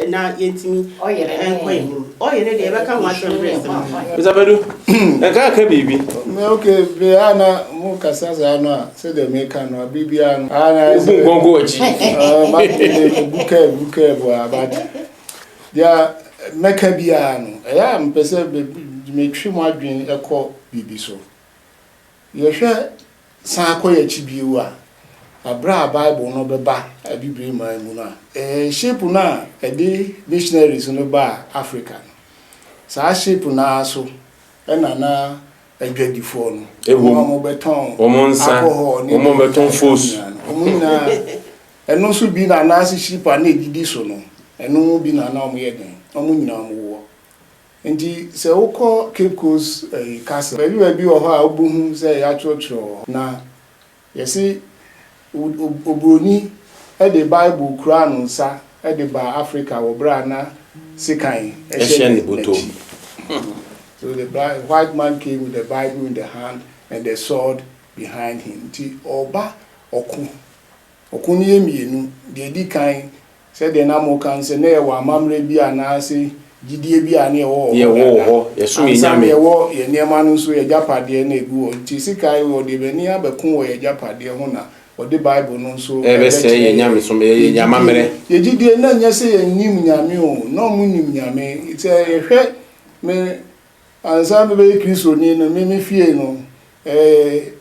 na yentimi oyere de ebe ka nwa sembrese Mr. Badu ka bibi me okay be ana mu kasa za no a se de me ka no bibi ana ana gongo achi ma buke bo abad dia meka bia no ya mpese me twi mo adwen ekọ bibi so ye hwe san akoya chi biu a abra Bible no beba abibiri man mu na shape na edi missionaries no ba Africa sa shape na so na adwadifo no mo beton omonsa omo beton fos omuna eno so bi na na shipa na edidi so no eno bi na na omo yeden omo nyina omo wo nti se ukọ Cape Coast castle bi wo ho a obuhu se ya chocho na yesi obroni the Bible Quran nsa the ba Africa wo bra na sikan so the white man came with the Bible in the hand and the sword behind him ti oba oku ni emienu de di kan said the namo kan se na wa mamre bi ana se gidie bi ana wo yesu enyame wo ye niema no so ye japade na egu ti sikai wo de beni abekun wo ye japade ho na the Bible no so ebe say ye nyame so ye nyamamere ye gidie na nya say ye nim nyame o no mu nim nyame ite ye hwe me ansa me be Kristo ni no me fie no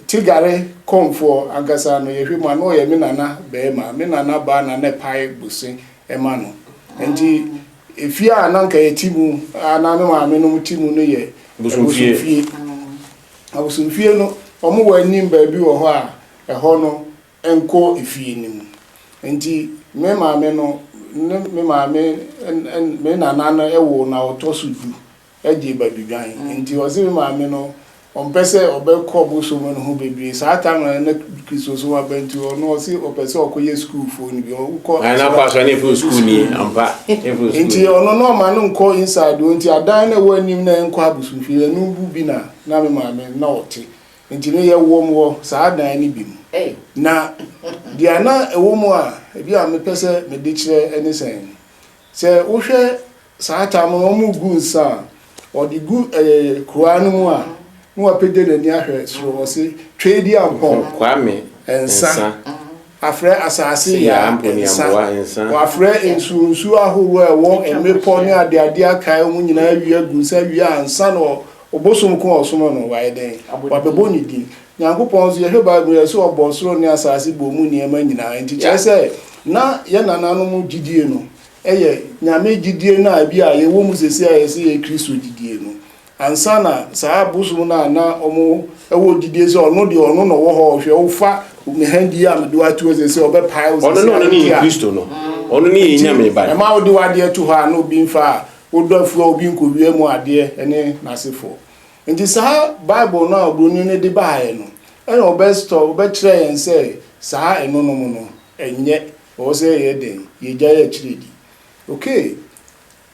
tigare komfo agasa no ye hwe ma no ye me nana be ma me nana ba na ne pai busi e ma no enti efie a nanka yetimu ana me maame no timu no ye busumfie abusumfie no omo wanim ba bi wo ho a eho no enko efie nim enti me maame no me maame me nana no ewo na otosudu eje ba bidwan enti o se me maame no ompese obekọ buso mo no ho bebre sa ata na Kristo so wa bantu no o se opese okoye school phone bi o ko na kwa so na fu school ni ampa enti ono no ma no nko inside o enti adan na wanim na enko abusumfie anu bu bi na me maame na ote enti ne ye wo mo sa adan ni bi mu na dia na ewo mu a ebi a me pese me de kire eni sen se wo hwe sa ata mo mu gu nsa o di gu kroa no mu a no apede na ni ahwe so wo se trade ampon kwame ensa afre asase ya amponi amboa ensa wa afre ensu ahoro e wo emepo ni ade aka mu nyina wi agu sa wi ansa no obosom ko osomo no wa eden wa bebo ni din nyankopon so ye heba mu yeso obosoro ni asase bo mu ni ema nyina enti chese na ye nanano mu gidie no eye nyame gidie na bi a ye wo mu sesi a ye se ye Kristo gidie no ansa na saa busum na omo ewo gidie se ono de ono no wo ho hwe wo fa me handi a me do atu se obe pai wo ono no ni Kristo no ono ni nyame ba e ma wo de wade to ha no bi mfa wo do afu obi nkowie mu ade ene nasefo nti saa Bible na obroni ne de baaye no ene obesto obekire yen se saa eno no mu no enye o se ye den ye gya ye kiredi okay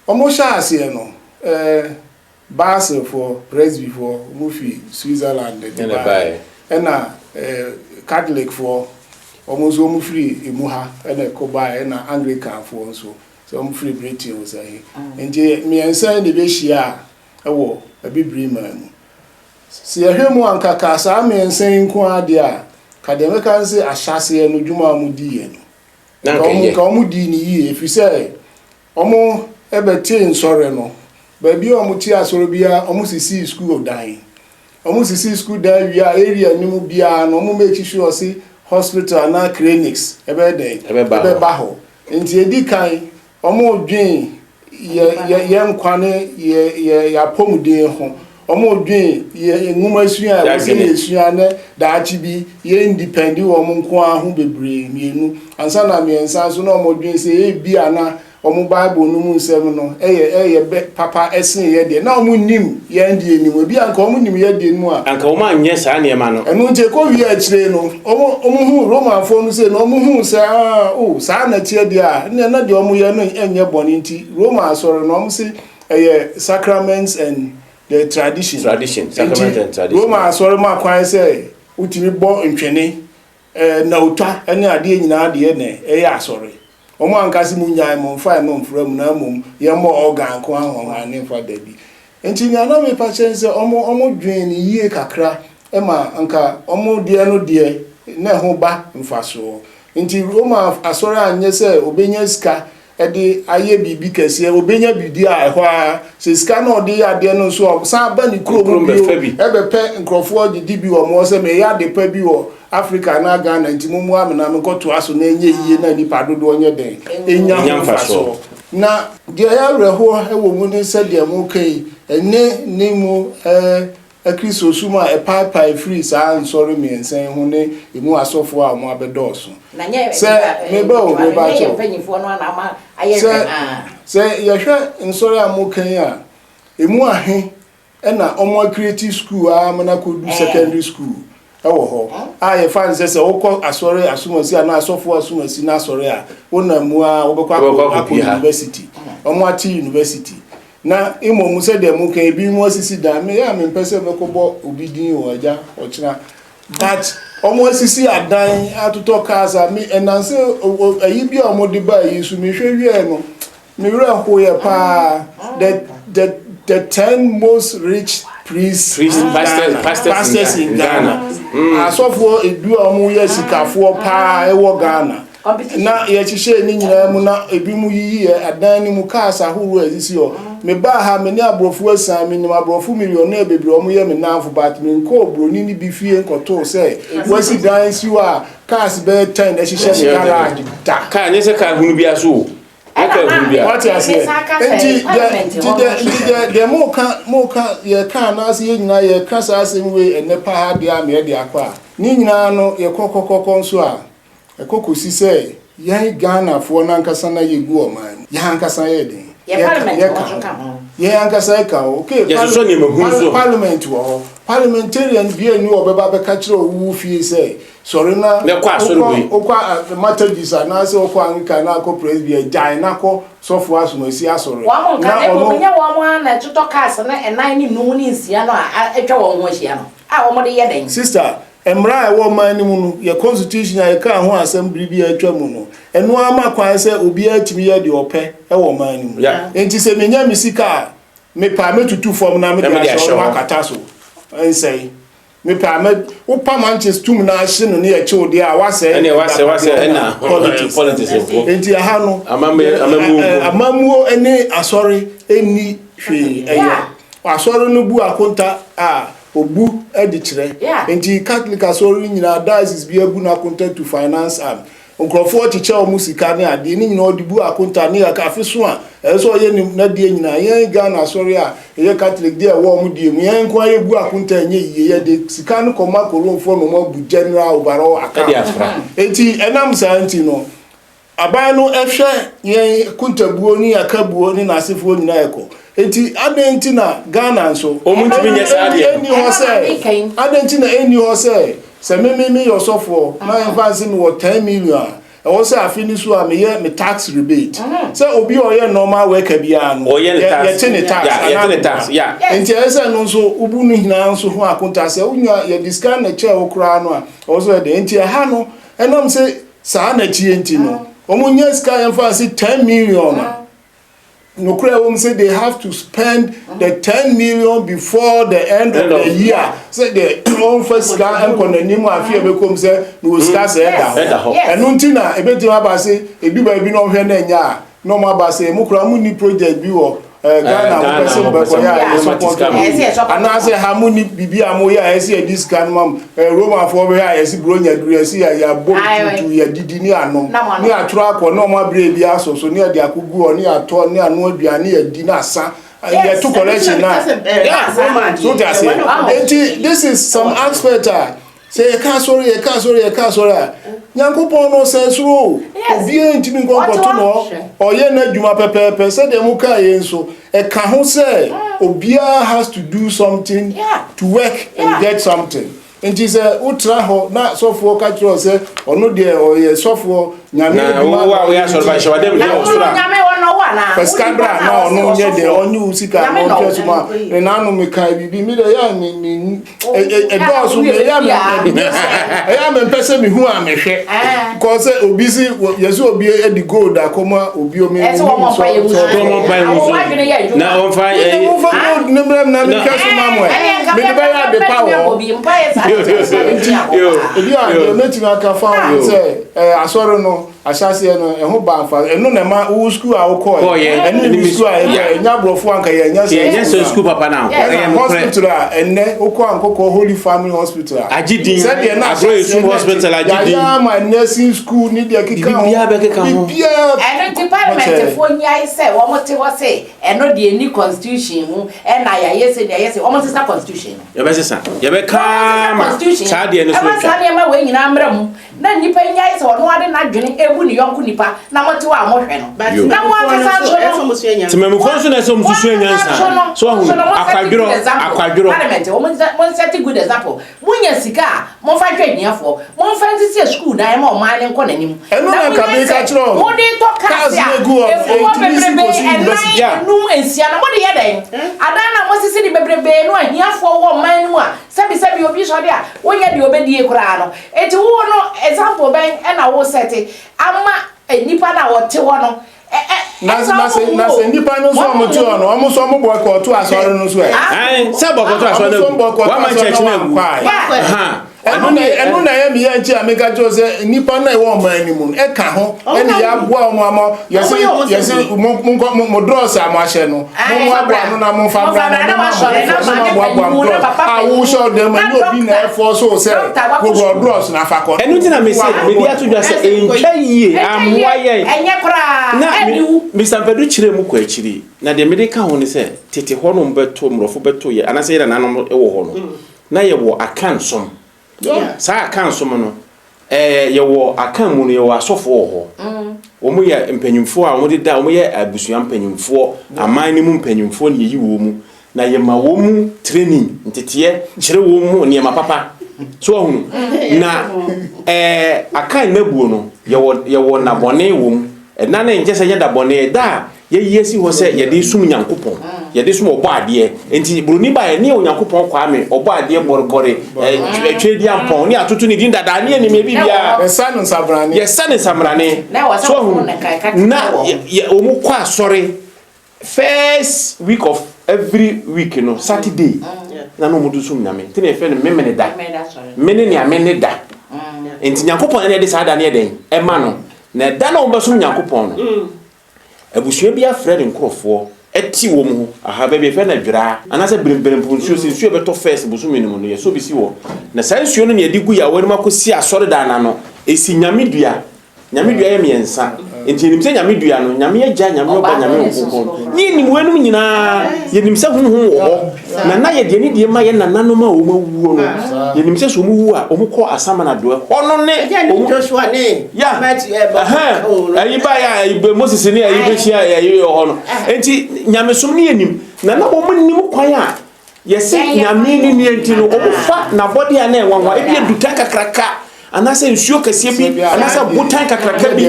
omo sha ase no Basel for Presby for movie Switzerland de baaye ena Catholic for almost omo free emuha ena ko baaye ena Anglican for so omo free Britain o say nti me ensa ne be hia ewo abibiri mamu si ehwemu ankaka saa me ensa nko ade a kademeka nse ahyase no dwuma mu di ye no ka omo di ni yi efise omo ebete nsore no baby omo ti asoro bia omo sisi school dan omo sisi school dan wi area ni mu bia no omo make sure si hospital na clinics ebe ba ho nti edi kan omo dwen ye nkwane ye ya pomuden ho omo dwen ye nguma sua ya se sua ne da achi bi ye independent wo mo nko ahu bebre mienu ansa na miensa so na omo dwen se e bia na omo Bible no mu nsem no eye papa esen ye de na omo nim ye ndie nim obi anka omo nim ye de mu a anka omo anye saa ne ma no enu nje ko wi a kire no omo hu Roman fo no se no omo hu se saa na tie de a na de omo ye no enye boni nti Roman asoro no omo se sacraments and the tradition sacrament and tradition Roman asoro ma kwan se utimi bo ntwene na utwa ene ade nyina ade ne asoro omo ankasi mu nyaay mo fa no mfram na mum ye mo organ ko ahon ne fa dabi enti nya na me pa chense omo dwen ni yie kakra ema anka omo de no de na ho ba mfaso enti Roma asore anye se obenya ska ede aye bibi kese obenya bidi a ho a se ska na ode ya de no so sa ba ni krom bi ebe pe nkrofo de bi wo mo se me ya de pa bi wo Africa na Ghana nti mumu amena me koto aso na enye yie na nipa dodo onye den enya mfaso na de ya reho ewo mu ni se de mu kai ene ni mu Kristo suma pai free sa nsori mi ensen ho ne emu asofo a mo abedoso na nye se me ba o me ba cho mpanyifo no na ma aye se ye hwe nsori a mo kan a emu ahe na omo creative school a mana ko du secondary school ewo ho a ye fan se wokọ asori asumasi na asofo asumasi na asori a wona mu a wobekọ university omo ati university na imo mu se de mu kan bi mu asisi da me ya me pese me ko bo obidin o aja ochina but omo asisi adan atoto kaza me enanse ayi bi omo de ba yi su me hwe wie no me wura ho ye pa the 10 most rich pastors in Ghana. Asofo edu omo ye sikafo pa ewo Ghana. Na ye chiche ni nyina mu na ebi mu yiyi adan ni mu kaasa huru azisi o. Me ba ha me ni abrofu asan me ni abrofu millionaire bebre omo ye me nanfo but me nko broni ni bi fie nkoto se wasi dan si wa kaas be 10 e chiche ni garage da ka nye se ka hunu bia so What I say? The more ye can as ye na ye kasa asem we enepa ha dia me dia kwa. Ni nyina no ye kokokoko nso a ekokosi say ye Ghana fo na nkasa na ye gu o man. Ye nkasa ye den. Ye parliament wo ka ho. Ye nkasa ka okay. Parliament wo. Parliamentarian bi enu obeba be ka kire owu fie say sorry na okwa matters na say okwa anka na ko president jai na ko sofo asomasi asori na onya wo na tuto cars na enan ni nu ni nsia no a etwa wo ho hia no a wo de ye den sister emra e wo man ni mu no ye constitution ya ka ho assembly bi atwa mu no eno ama kwan say obi atimi ye de ope e wo man ni mu enti se menya misika me pa metutu form na me de asho makata so say me pa me wo pa manches tum na ahye no ne ye che ode a wase na politics enti ha no amamuo ene asori eni hwe asori no bu akonta a obu edi kire enti catholic asori nyina diocese bi abu na akonta to finance am nkrofo tiche o musika ne ade ni nyina odibu akonta ne ya ka feso a eso ye na die nyina ye Ghana asori a ye catholic die wo mu die mu ye nko ye bu akonta nye ye de sika no koma kolonfo no mo bu general obaro aka enti enam sa enti no aban no ehwe ye kuntabuo ni akabuo ni nasefo nyina eko enti adenti na Ghana nso omuntimi nye sa ade eni ho se adenti na eni ho se se me yosofo na advance me 10 million e wo se afini so a me tax rebate se obi oye normal worker bia no ye tax enti ese no nso ubu no hina nso ho akonta se unya ye discount na che wo kra no a wo so de enti ha no enom se sa na chi enti no omunya ska advance 10 million no credit say they have to spend the 10 million before the end of the year. Say the first guy and konanimu afia bekom say no ska say da. Enu ntina ebeti aba say ebi ba bi no hwe na nya no ma ba say mukura mu ni project bi wo Ghana wo person be ko ya support and I say harmony bibi amoya esi e discount mam Roma for be ya esi bronya duru esi ya bo to ya didi ni anom ni atro akọ no ma bre bi aso so ni ade akugu o ni ato ni anu aduane ya di na asa ya to collection na so that's it. This is some aspect say you can't sorry Nyankopon no sensoro obi entimi nkonkoto no oye na djuma pepepe say dem ka ye nso e ka ho say obi has to do something to work and get something. And she said utra ho na sofo ka tro say ono de oye sofo nyame wa we aso ba shwa dem de osura nyame wono wa na Pescabra na ono nye de onyu usika no twesuma na anu me kai bibi mi de ya mi e do so me ya me pese mi hu amehwe because obi si yesu obi e di gold akoma obi o me so na on fa gold ne brem na me kaso mamwe me de ba ya de power obi a me tina ka fa say asoro no asase no eho ba fa eno na ma wo school a wo ko eno ni school a enya brofo anka ye nya say school papa now hospital enne wo ko ankoko Holy Family Hospital agidin agro hospital agidin ya ma nursing school ni de kika bibia be kika ho eno department fo nyai say wo mo te wo say eno de ni constitution mu na ya yese wo mo te sa constitution ye be sesa ye be ka sa de no so sa de ma we nyina amra mu na nipa nyai say ono ade na dwene ebu ni yonku nipa na mo te wa mo hwe no na mo akasa so timemu fonso na so mususu enyansa so ahu akwadwiro parliament wo mo set good example munya sika mo fa hwaniafo mo fa ntisi school na e ma o man nko nanim na ka be ka kiro mo de to kasi e wo bebrebe nu ensia na mo de yeden adana mo sisi di bebrebe nu ahiafo wo man nu a sabi obi so de a wo nya de obedie kura no enti wo no example ben e na wo set ama nipa na wo te wo no na se nipa no so mo ti ono o mo so mo boycott to asoro no so se boycott to asoro no wa ma church na gu enu na ya mi ya nchi ameka jose nipa na e wo man ni mu e ka ho ene ya boa omo amo yesi mo dross amahye no mo aboa no na mo fa bra na mo awu show dem ni obi na for so say go dross na fa ko enu ti na me say me dia to dwa say encha yie amwa ye enye kra na Mr. Pedro chire mu kwa chiri na de me de ka ho ni say tete ho no mbeto mrofo beto ye anase ye na nanom e wo ho no na ye wo akan som sa akan som no ye wo akan mu no ye wo asofo ho omo ye mpanyimfo a omo de da omo ye abusua mpanyimfo aman ni mu mpanyimfo ne yi wo mu na ye ma wo mu training ntete chire wo mu ne ma papa so hu na akan nabuo no ye wo na bone wo mu na na nje se ye da bone da ye yesi ho se ye de sum nyankopon ye de sum obo ade enti broni ba ye ne onyankopon kwa me obo ade borbore twedi ampon ni atoto ni din dada ne ni me bibia ye sanu samrane so hu na ye omu kwa sorry first week of every week no Saturday na no mudu sum nyame tene fe ne memene da mene ni amene da enti nyankopon ne de sada ne den e ma no na da na obo sum nyankopon no abusua bia Fred nkrofo eti wo mu aha ba bia fe na dwira anase brembrem ponsuo sinsuo beto first busumi no no ye so bisi wo na sansuo no ne yedi gu ya wani makosi asore da na no esi nyamedua ye miensa enti nimse nyamedua no nyame agya nyame oba nyame nkoko ni ni wenum nyina ye nimse hunhu wo na ye de ni de ma ye nananom a o mawuo no ye nimse so mu wu a o mu kọ asama na do hono ne o Joshua ne ya ayi ba ya Moses ne ayi be hia ayi hono enti nyame som ne yenim na o mu nim kwan a ye se nyame ni enti no o fa na body a na enwanwa e bi eduta kakraka anase nsuo kase bi anase botan kakraka bi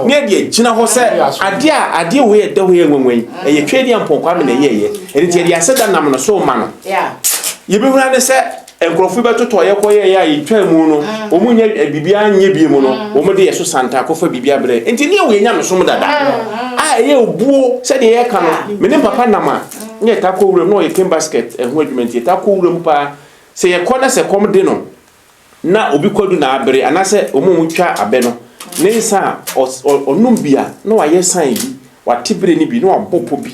ne de gina ho se ade we e da ho ye nwenwen e ye twedi amponkwa me na ye enti ye aseda nam no so ma no ye be hura ne se enkrofo be toto ye koye ya yitwa mu no o mu nya bibia anye bi mu no o mu de yeso santa kofa bibia bre enti ne we nya no so mu dada ye obuo se de ye ka no me ne papa nama ne ta ko wure no ye kem basket ho adwumenti ye ta ko wure mu pa se ye kona se kom de no na obi kwadu na abere anase omu twa abe no ne nsa onum bia na wa ye san bi wa tibere ni bi na wa bopo bi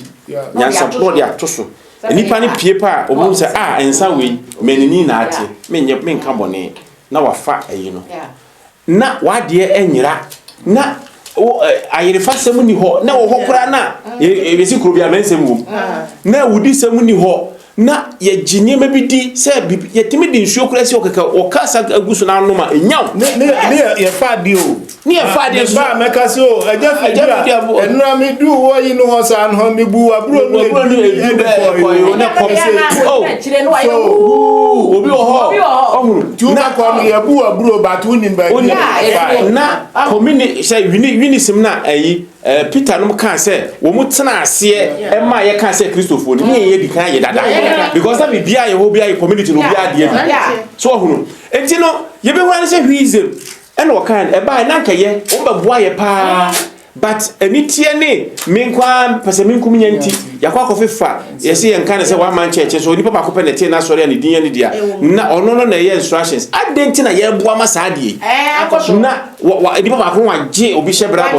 nyansa pro de atoso enipa ne pie pa omu se ensa we menini na ate menye menka bone na wa fa eyi no na wa de enyira na ayerefa semu ni ho na wo hokura na ebesi kuro bia mensem wom na wudi semu ni ho na ye ginye mabidi se ye timi di nsuo kura se okaka o kasa agusu na anoma enyaw ne ye fa di o ne ye fa di so ba meka se o ajafi enura mi du wo yi no ho sa no mi bu aburo no edu be ko yo ne ko se o chire no ayo obi o ho ohuru tu na ko no ye bu aburo ba tu ni ba na komini se wini sim na ayi Peter no kan say wo mu tena ase e ma ye kan say Christopher ni ye di kan ye dada because that be bia ye ho bia ye community no bia de so ohunu enti no ye be wan say huizem e no kan e ba na nka ye wo ba boa ye pa but eni tie ne menkwa pese menkum nyanti yakwa kofefa ye say en kan say wa man cheche so ni papa ko pe ne tie na sori ani din ya ni dia na ono no na ye instructions adenti na ye boa ma sa de na wa ni papa ko wa je obi hye bra ko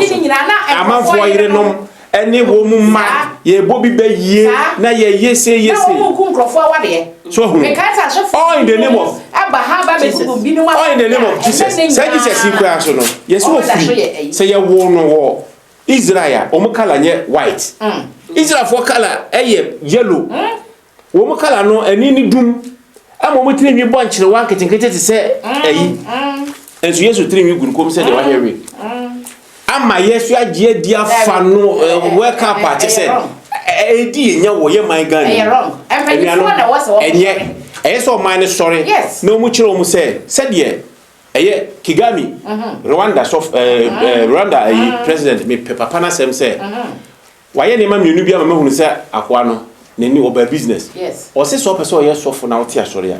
amanfo yire nom eni wo mu ma ye bobi be yie na ye yese na wo ku nkrofo awade so hu me ka ta so all in the name of aba ha ba be ku bi ni wa all in the name of Jesus say Jesus ikwa so no yes wo free say ye wo no wo Israel o mu kala nye white Israel for kala eye yellow wo mu kala no eni ni dum ama mo tiri nwi bonchire wan ketenkete te se eyi enso Yesu tiri nwi guru kom se de wa hewe ama Yesu agye dia fa no wake up at say edi enya wo ye man gan e wrong e na wo se wo enye so man ne sorry no mu kire o mu se de eye Kigami Rwanda Rwanda president me papa na sem se wa ye ne ma mienu bia ma mahunu se akwa no ne ni oba business o se so person ye so for na oti asori a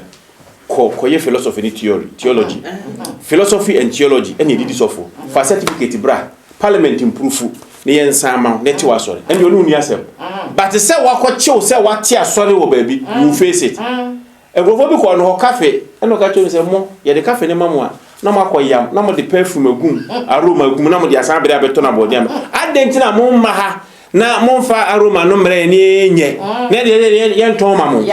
ko ye philosophy ni theology philosophy and theology ene didi so for for certificate bra parliament improve ne yen sama ne ti wa sori ene onu ni asem but se wa ko chew se wa ti asori wo ba bi you face it Egrofo bi ko no cafe e no ka cho se mo ye de cafe ne mamu a na makoyam na mo de perfume agum aroma agum na mo de asan bere abeto na body am adenti na mo mma ha na mo fa aroma no mre ni enye na de ye nton ma mo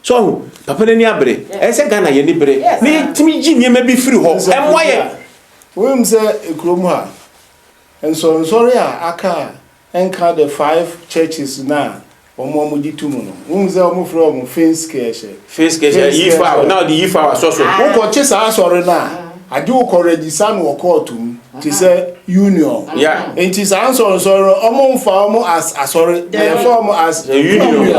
so papa ni abre e se Ghana ye ni bre ni timi gi niema bi firi ho e moye wem se ekrom ha enso sorry aka enka the 5 churches na omo gitumu no wem se omo from face care yifa now the yifa so wo ko chisa sorry na ade wo ko register no court ti say union enti sa answer sorry omo mfa omo as sorry they form as union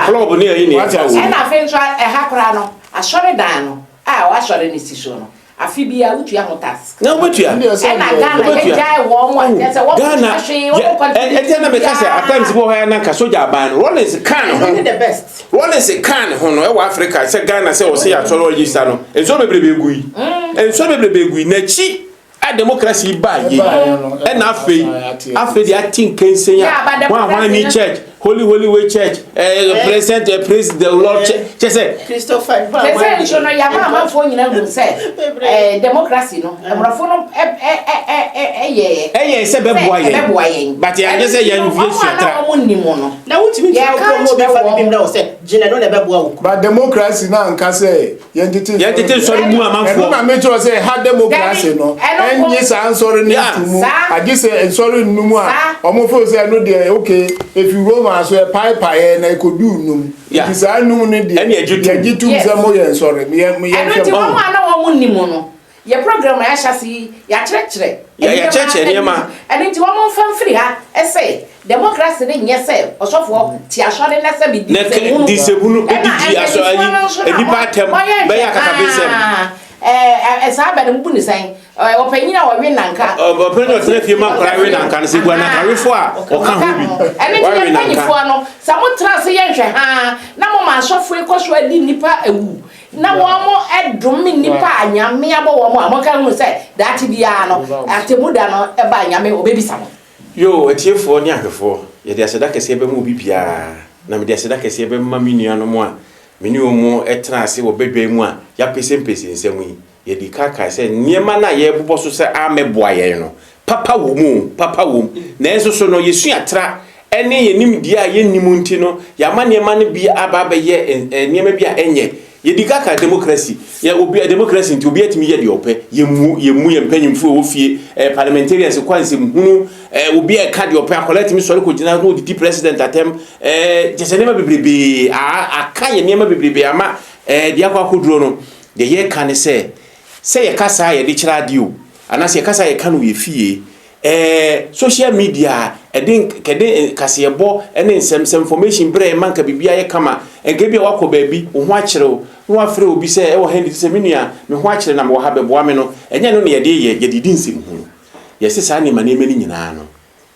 club ni ayi ni e na fentra e hakra no asori dan no a wa sori ni sisho no afi bia utu ya task na wetua e na Ghana e jai wo mo e se wo ahwe wo ko e na me ka say at times bo ha na ka soja ban Rollins kan ho the best Rollins kan ho no e wa Africa se Ghana se o se ya toro register no e so bebrebe gui na chi a democracy ba ye e na afi the acting kensen ya one ni church Holy Way Church president the Lord church say Christopher say no ya ma fo nyina gun say democracy no emrafo no ye se beboa ye but ya just say ya nvi suatra na wutimi ya ko be fa bim na o say jina no na beboa wo but democracy na nka say yentete sorry mu amanfo na make sure say ha democracy no enye sa sorry ni tumu agi say sorry numu a omo fo say no dey okay if you roam as a pipe na ikodu num is anum ne dey yagitum say mo yen sorry me enti wo ma na wo nimo no ye program ya hyasi ya chrekre ya chrekre ne ma enti wo mo fam free ha say democracy ne nye say osofo ti asore na say bi disebunu edigi aso ayi edipa tem be ya kakabesem esa ba de mbu ni san opanyina wo we nanka opanyina tele fie ma kra we nanka se gua na karefo a o ka ho bi wa we nanka no sa mo trase ye nhwe ha na mo ma asofo ekoso adi nipa ewu na wo mo edum nipa anyame abo wo mo amoka hu se that bia no atemuda no e ba anyame obebisa mo yo etiefo ni ahwefo ye de aseda kese be mu bibia na me de aseda kese be ma minua no mo a meni omo etra ase wo bedwa mu a ya pese nsemu yi ye di kaka se niema na ye bobɔ so se ameboa ye no papa wo mu na enso so no yesu atra ene ye nimdi a ye nimu nti no ya ma niema no bi aba ba ye niema bi a enye ye di kaka democracy ya obi democracy nti obi atimi ye de opɛ ye mu ye mpanyimfo wo fie parliamentarians kwanse hunu obi e ka de opɛ akoletimi sori ko gina no di president atem jesenema bebrebe aka ye niema bebrebe ama de akwa koduro no de ye ka ne se ye kasa ye de kira dio anase ye kasa ye ka no ye fie social media edin kede kaseyebo ene nsem information bre manka bibia ye kama enke bia wakɔ baabi wo ho akyerew no afre obi se e wo handi se menua me ho akyere na me wo ha beboa me no enye no ne ye de ye didi nsem hu ye se sa ne ma ne mani nyina no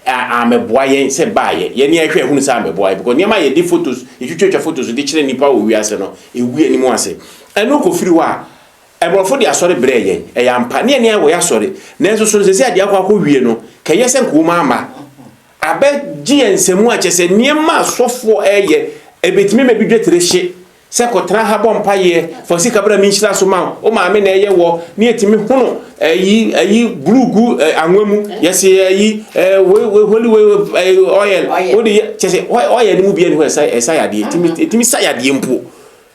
ameboa ye se ba ye ne ahwe hu no sa ameboa ye because ne ma ye di photos ye twetwa photos de kyere nipa wo wiase no ewu ani mu ase eno ko firi wa ebrofo de asore bre ye e ya mpa ne wo ya sore na enso so se ade akwa wie no keye se nko ma ama abe gi ensemu a chese niema asofo eye ebetimi me bidwetere hye se kotra ha bompa ye fosi kabra mi nhyira so ma o ma me na eye wo ne etimi hono ayi glugu anwamu yesi ayi holy oil o de chese oil ni mu bia ni ho esa ya de etimi sa ya de mpo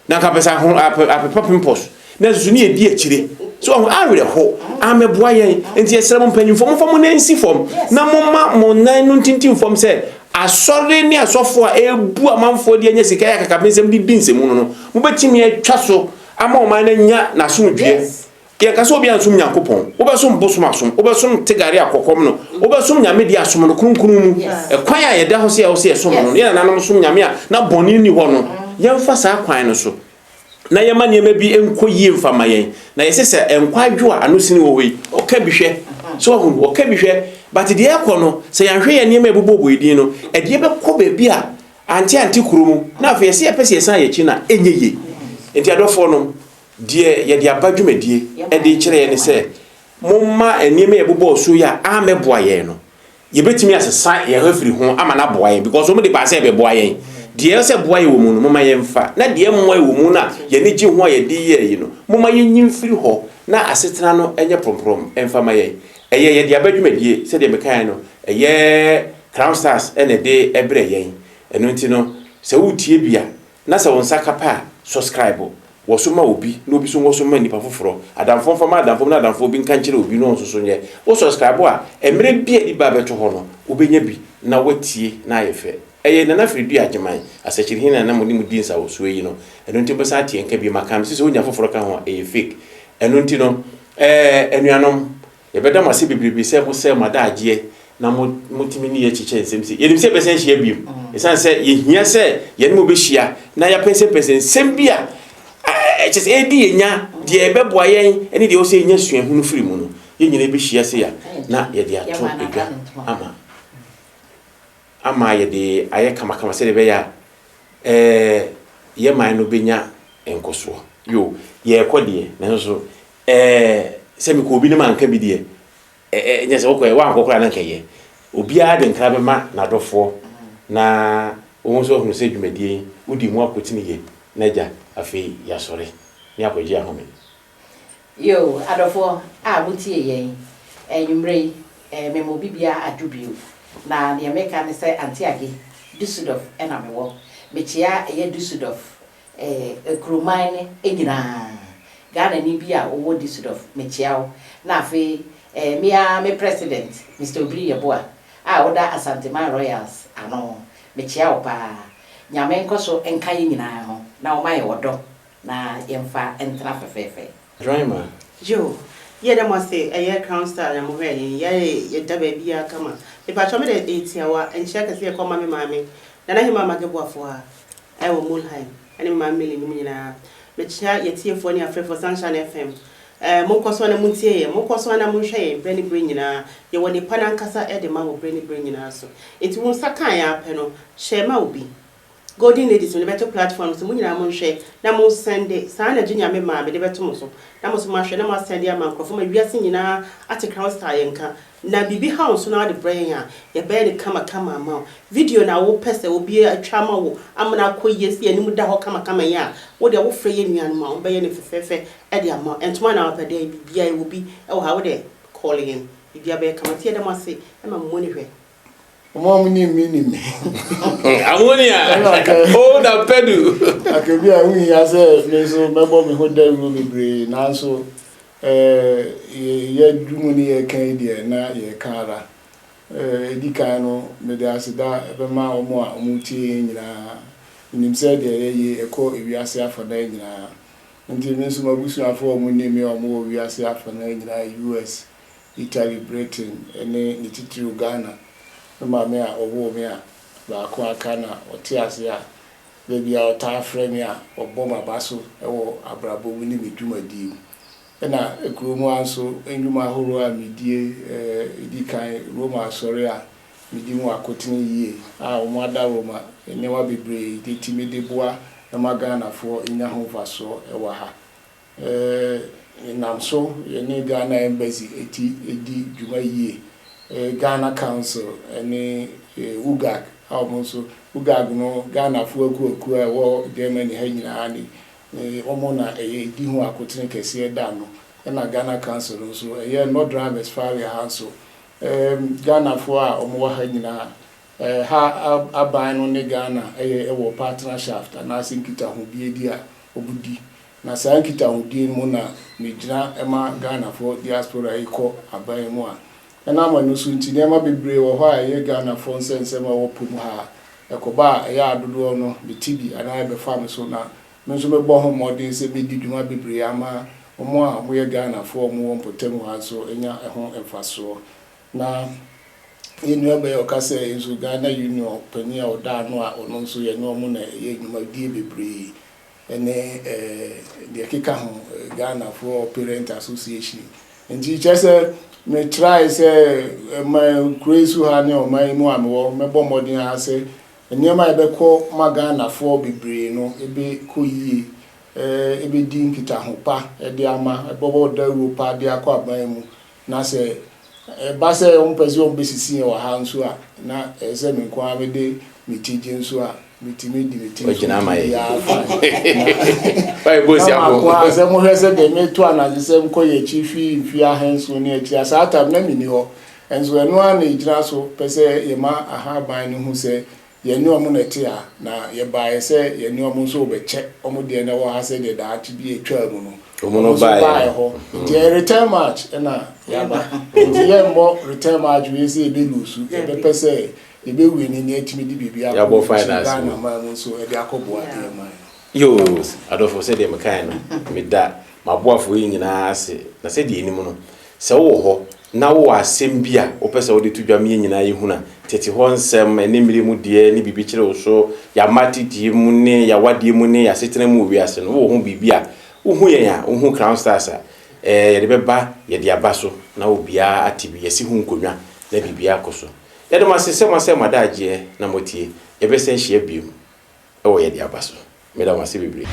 na ka pesa ho apepa pimpos na zuni edi akire so awere ho ameboa yen enti esere mo mpanyimfo mo fam na nsi fom na mo ma mo nan no tintim fom se asore ni asofo a ebu amanfo de anya sika ya kaka bensem di binsem no mo betimi atwa so ama o man na nya na so dwe ke ka so obi ansum nyankopon wo besom bosom asom wo besom tegare akokom no wo besom nyame di asom no krunkrum mu kwan a ye da ho se ya wo se som no ye na nanom som nyame a na boni ni ho no yemfa sa kwan no so na yema niema bi enko yie mfama yen na yesese enkwadwo a anosini wo wei oka bihwe so hu oka bihwe but de ekọ no se yanhwe ye niema ebubobo edin no ede be kọ ba bi a anti kurumu na afa yese yepese yesan ye chi na enye ye enti adofo no de ye de abadwumadie ede kire ye ne se momma niema ebubo so ya ameboa ye no ye betimi asesa ye hafiri ho ama na boa ye because omo de ba se be boa ye deɛ sɛ boa yɛ wɔ mu no moma yɛmfa na deɛ mmoa yɛ wɔ mu na yɛne gye ho a yɛde yɛ yi no moma yɛnyim firi hɔ na asetena no ɛnyɛ promprom ɛmfa ma yɛn ɛyɛ yɛde abadwumadie sɛdeɛ mekae no ɛyɛ Crown Stars ɛna de ɛbrɛ yɛn ɛno nti no sɛ wotie bia na sɛ wo nsa kapa subscribe wɔso ma obi na obi so wɔso ma nipa foforɔ adamfo mfa adamfo na adamfo obi nka nkyerɛ obi no nso so nyɛ wo subscribe a emre bia di ba beto hɔ no obenya bi na watie na ayɛfɛ ɛyɛ nana firidu agyeman asɛkyiri hina na modi mudi nsa wo so yi no ɛno nti bɛsa tie nka bi makam sɛ wonya foforɔ ka ho ɛyɛ fake ɛno nti no anuanom yɛbɛda mo ase bebrebe sɛ mo sɛ madagye na motimi ni yɛkyekyɛ nsɛm sɛ yɛnim sɛ bɛsɛ hyia biom ɛsan sɛ yɛhia sɛ yɛne mo bɛhyia na yɛpɛnsɛ nsɛm bi a ɛkyɛ sɛ ɛdi yɛnya deɛ ɛbɛboa yɛn ɛne deɛ wo sɛ yɛnya suahunu firi mu no yɛnyina bɛhyia sɛ ya na yɛde ato adwa ama yɛde ayɛ kamakama sɛ de bɛyɛ yɛman no bɛnya nkɔsoɔ yo yɛkɔ deɛ nanso sɛ mekɔ obi no ma nka bi deɛ nyɛ sɛ wokɔ wankɔkora na nkɛyɛ obiara de nkra bɛma n'adɔfoɔ na wɔn nso ahunu sɛ dwumadie wodi mu akɔtini yɛ n'agya afei yasɔre ne akɔgye ahome yo adɔfoɔ a wotie yɛn enwumre memo bibia adubio na ne meka ne sɛ antiage Dusseldorf ɛna mewɔ mekyia ɛyɛ Dusseldorf ekroman ne enyina Ghana ni bi a wo Dusseldorf mekyia wo na afei me president Mr. Obiri Yeboa a oda Asantema Royals ano mekyia wo pa nyame nkoso enka ye nyina ho na wo maye wodo na yemfa entra fefefe Draima yo ye da mo say eye Crown Star na mo hwe ye da ba bia kama me pa cho me de etiawa enhia kase ye koma me maame na na hima mageboafo a ai wo Mulheim ani maame le nim nyina mekyia ye tiefo ne afrefo Sunshine FM monkoso na muntie ye monkoso na monhwe ye brani nyina ye woni pana nkasa e de ma wo brani nyina so enti won saka ya pe no shema obi Golden Ladies on the better platforms munyina monhwe na mon sende saa na ginya me ma be de beto mo so na mo so ma hwe na mo sende ama nkrofo ma wiase nyina ate Crown Star yenka na bibi house na de brain a ye be ne kama ma video na wo pese obi atwa ma wo amna koyesi animu da ho kama ya wo de wo frɛ ye nuan ma wo be ye ne fefefe e de ama entoma na wo de bibia e wo bi e wo ha wo de calling bibia be kama tie de mo ase e ma mo ne hwe Mom ni me. Ammonia. Oh, na pedu. Akebi a wi ya se me so mebo me ho da mu bebre na so ye dumu ni ye kan die na ye kara edika no me de asida be ma omo a omo tie nyina nim se de ye ekọ ewiase afoda nyina nti me so mabusu afọ omo ni me omo ewiase afoda nyina US Italy Britain ene ni titiri Ghana mama a owo me a ba ko aka na otiase a bebi a ota frɛ me a obɔ mabaso ɛwɔ abrabo mu ni medwumadi na ekromu anso enwuma horo a medie edikan Roma asɔre a medi mu akotene yie a omo ada Roma ene wa bebre de timede boa na magana fo enya ho faso ɛwɔ ha namso ye ne Ghana embassy edi dwuma yie Ghana Council and UGAG almost UGAG no Ghana for ku e wo Germany ha nyina ani omona di hu akotene kese da no na Ghana Council no so no drivers fare ha so Ghana for a omo ha nyina ha aban no ne Ghana wo partnership na sinkita ho biedi a obudi na sankita ho di mu na megyina ema Ghana for diaspora iko aban mu a na amanu so nti nema bebre wo ho a ye Ghana for nsensem a wo pom ha ekoba ya adodo no bitibi ana be fam so na menso me bo ho modern se be diduma bebre ama omo a mo ye Ghana for mo won potem ha so enya ho emfaso na enu abe okase enso Ghana Union pani a oda no a ono nso ye no mo na ye nyuma die bebre ene de keka ho Ghana for Parent Association nti chese me try say my crazy ha ne o my mu amwo me bo modern ha say nyema ebe ko Ghana for bebre no ebe koyie ebe di nkita ho pa e de ama ebobo da Europa de akọ aban mu na say ba say on pese on besisi e wa ha nso a na ese me ko amede mitiji nso a mitimi di mitimi Ogina mai. ya fa Bye bosi apo. kwa se mo hwese de metu anaje se mko ye chifi mfi ahenso ne ati asata na mini ho enso eno a na ejira so pese ye ma aha ban no hu se ye ni omo na ti a na ye bae se ye ni omo so obeche omo de na wo ha se de da ati bi etwa mu no Omo no bae ho the return match na ya ba ye mo return match we se be lusu e be pese e be wi ni etimi di bibia ya bo finance na ma mo so e de akobo ade ma yo adofo se de mekan no me da maboafo yi nyina ase na se de enim no se wo ho na wo asem bia wo pese wo de tudwa me nyina yi huna tete ho nsem ene mmiri mu de ne bibi kire wo so ya matiti mu ne ya wade mu ne ya setena mu wi ase no wo ho bibia wo hu yen ya wo hu crown stars ye de beba ye de aba so na obia atibi ye si hu nkonwa na bibia akoso ye de masese madaje na motie ye be se hia biom e wo ye de aba so me da wase bibire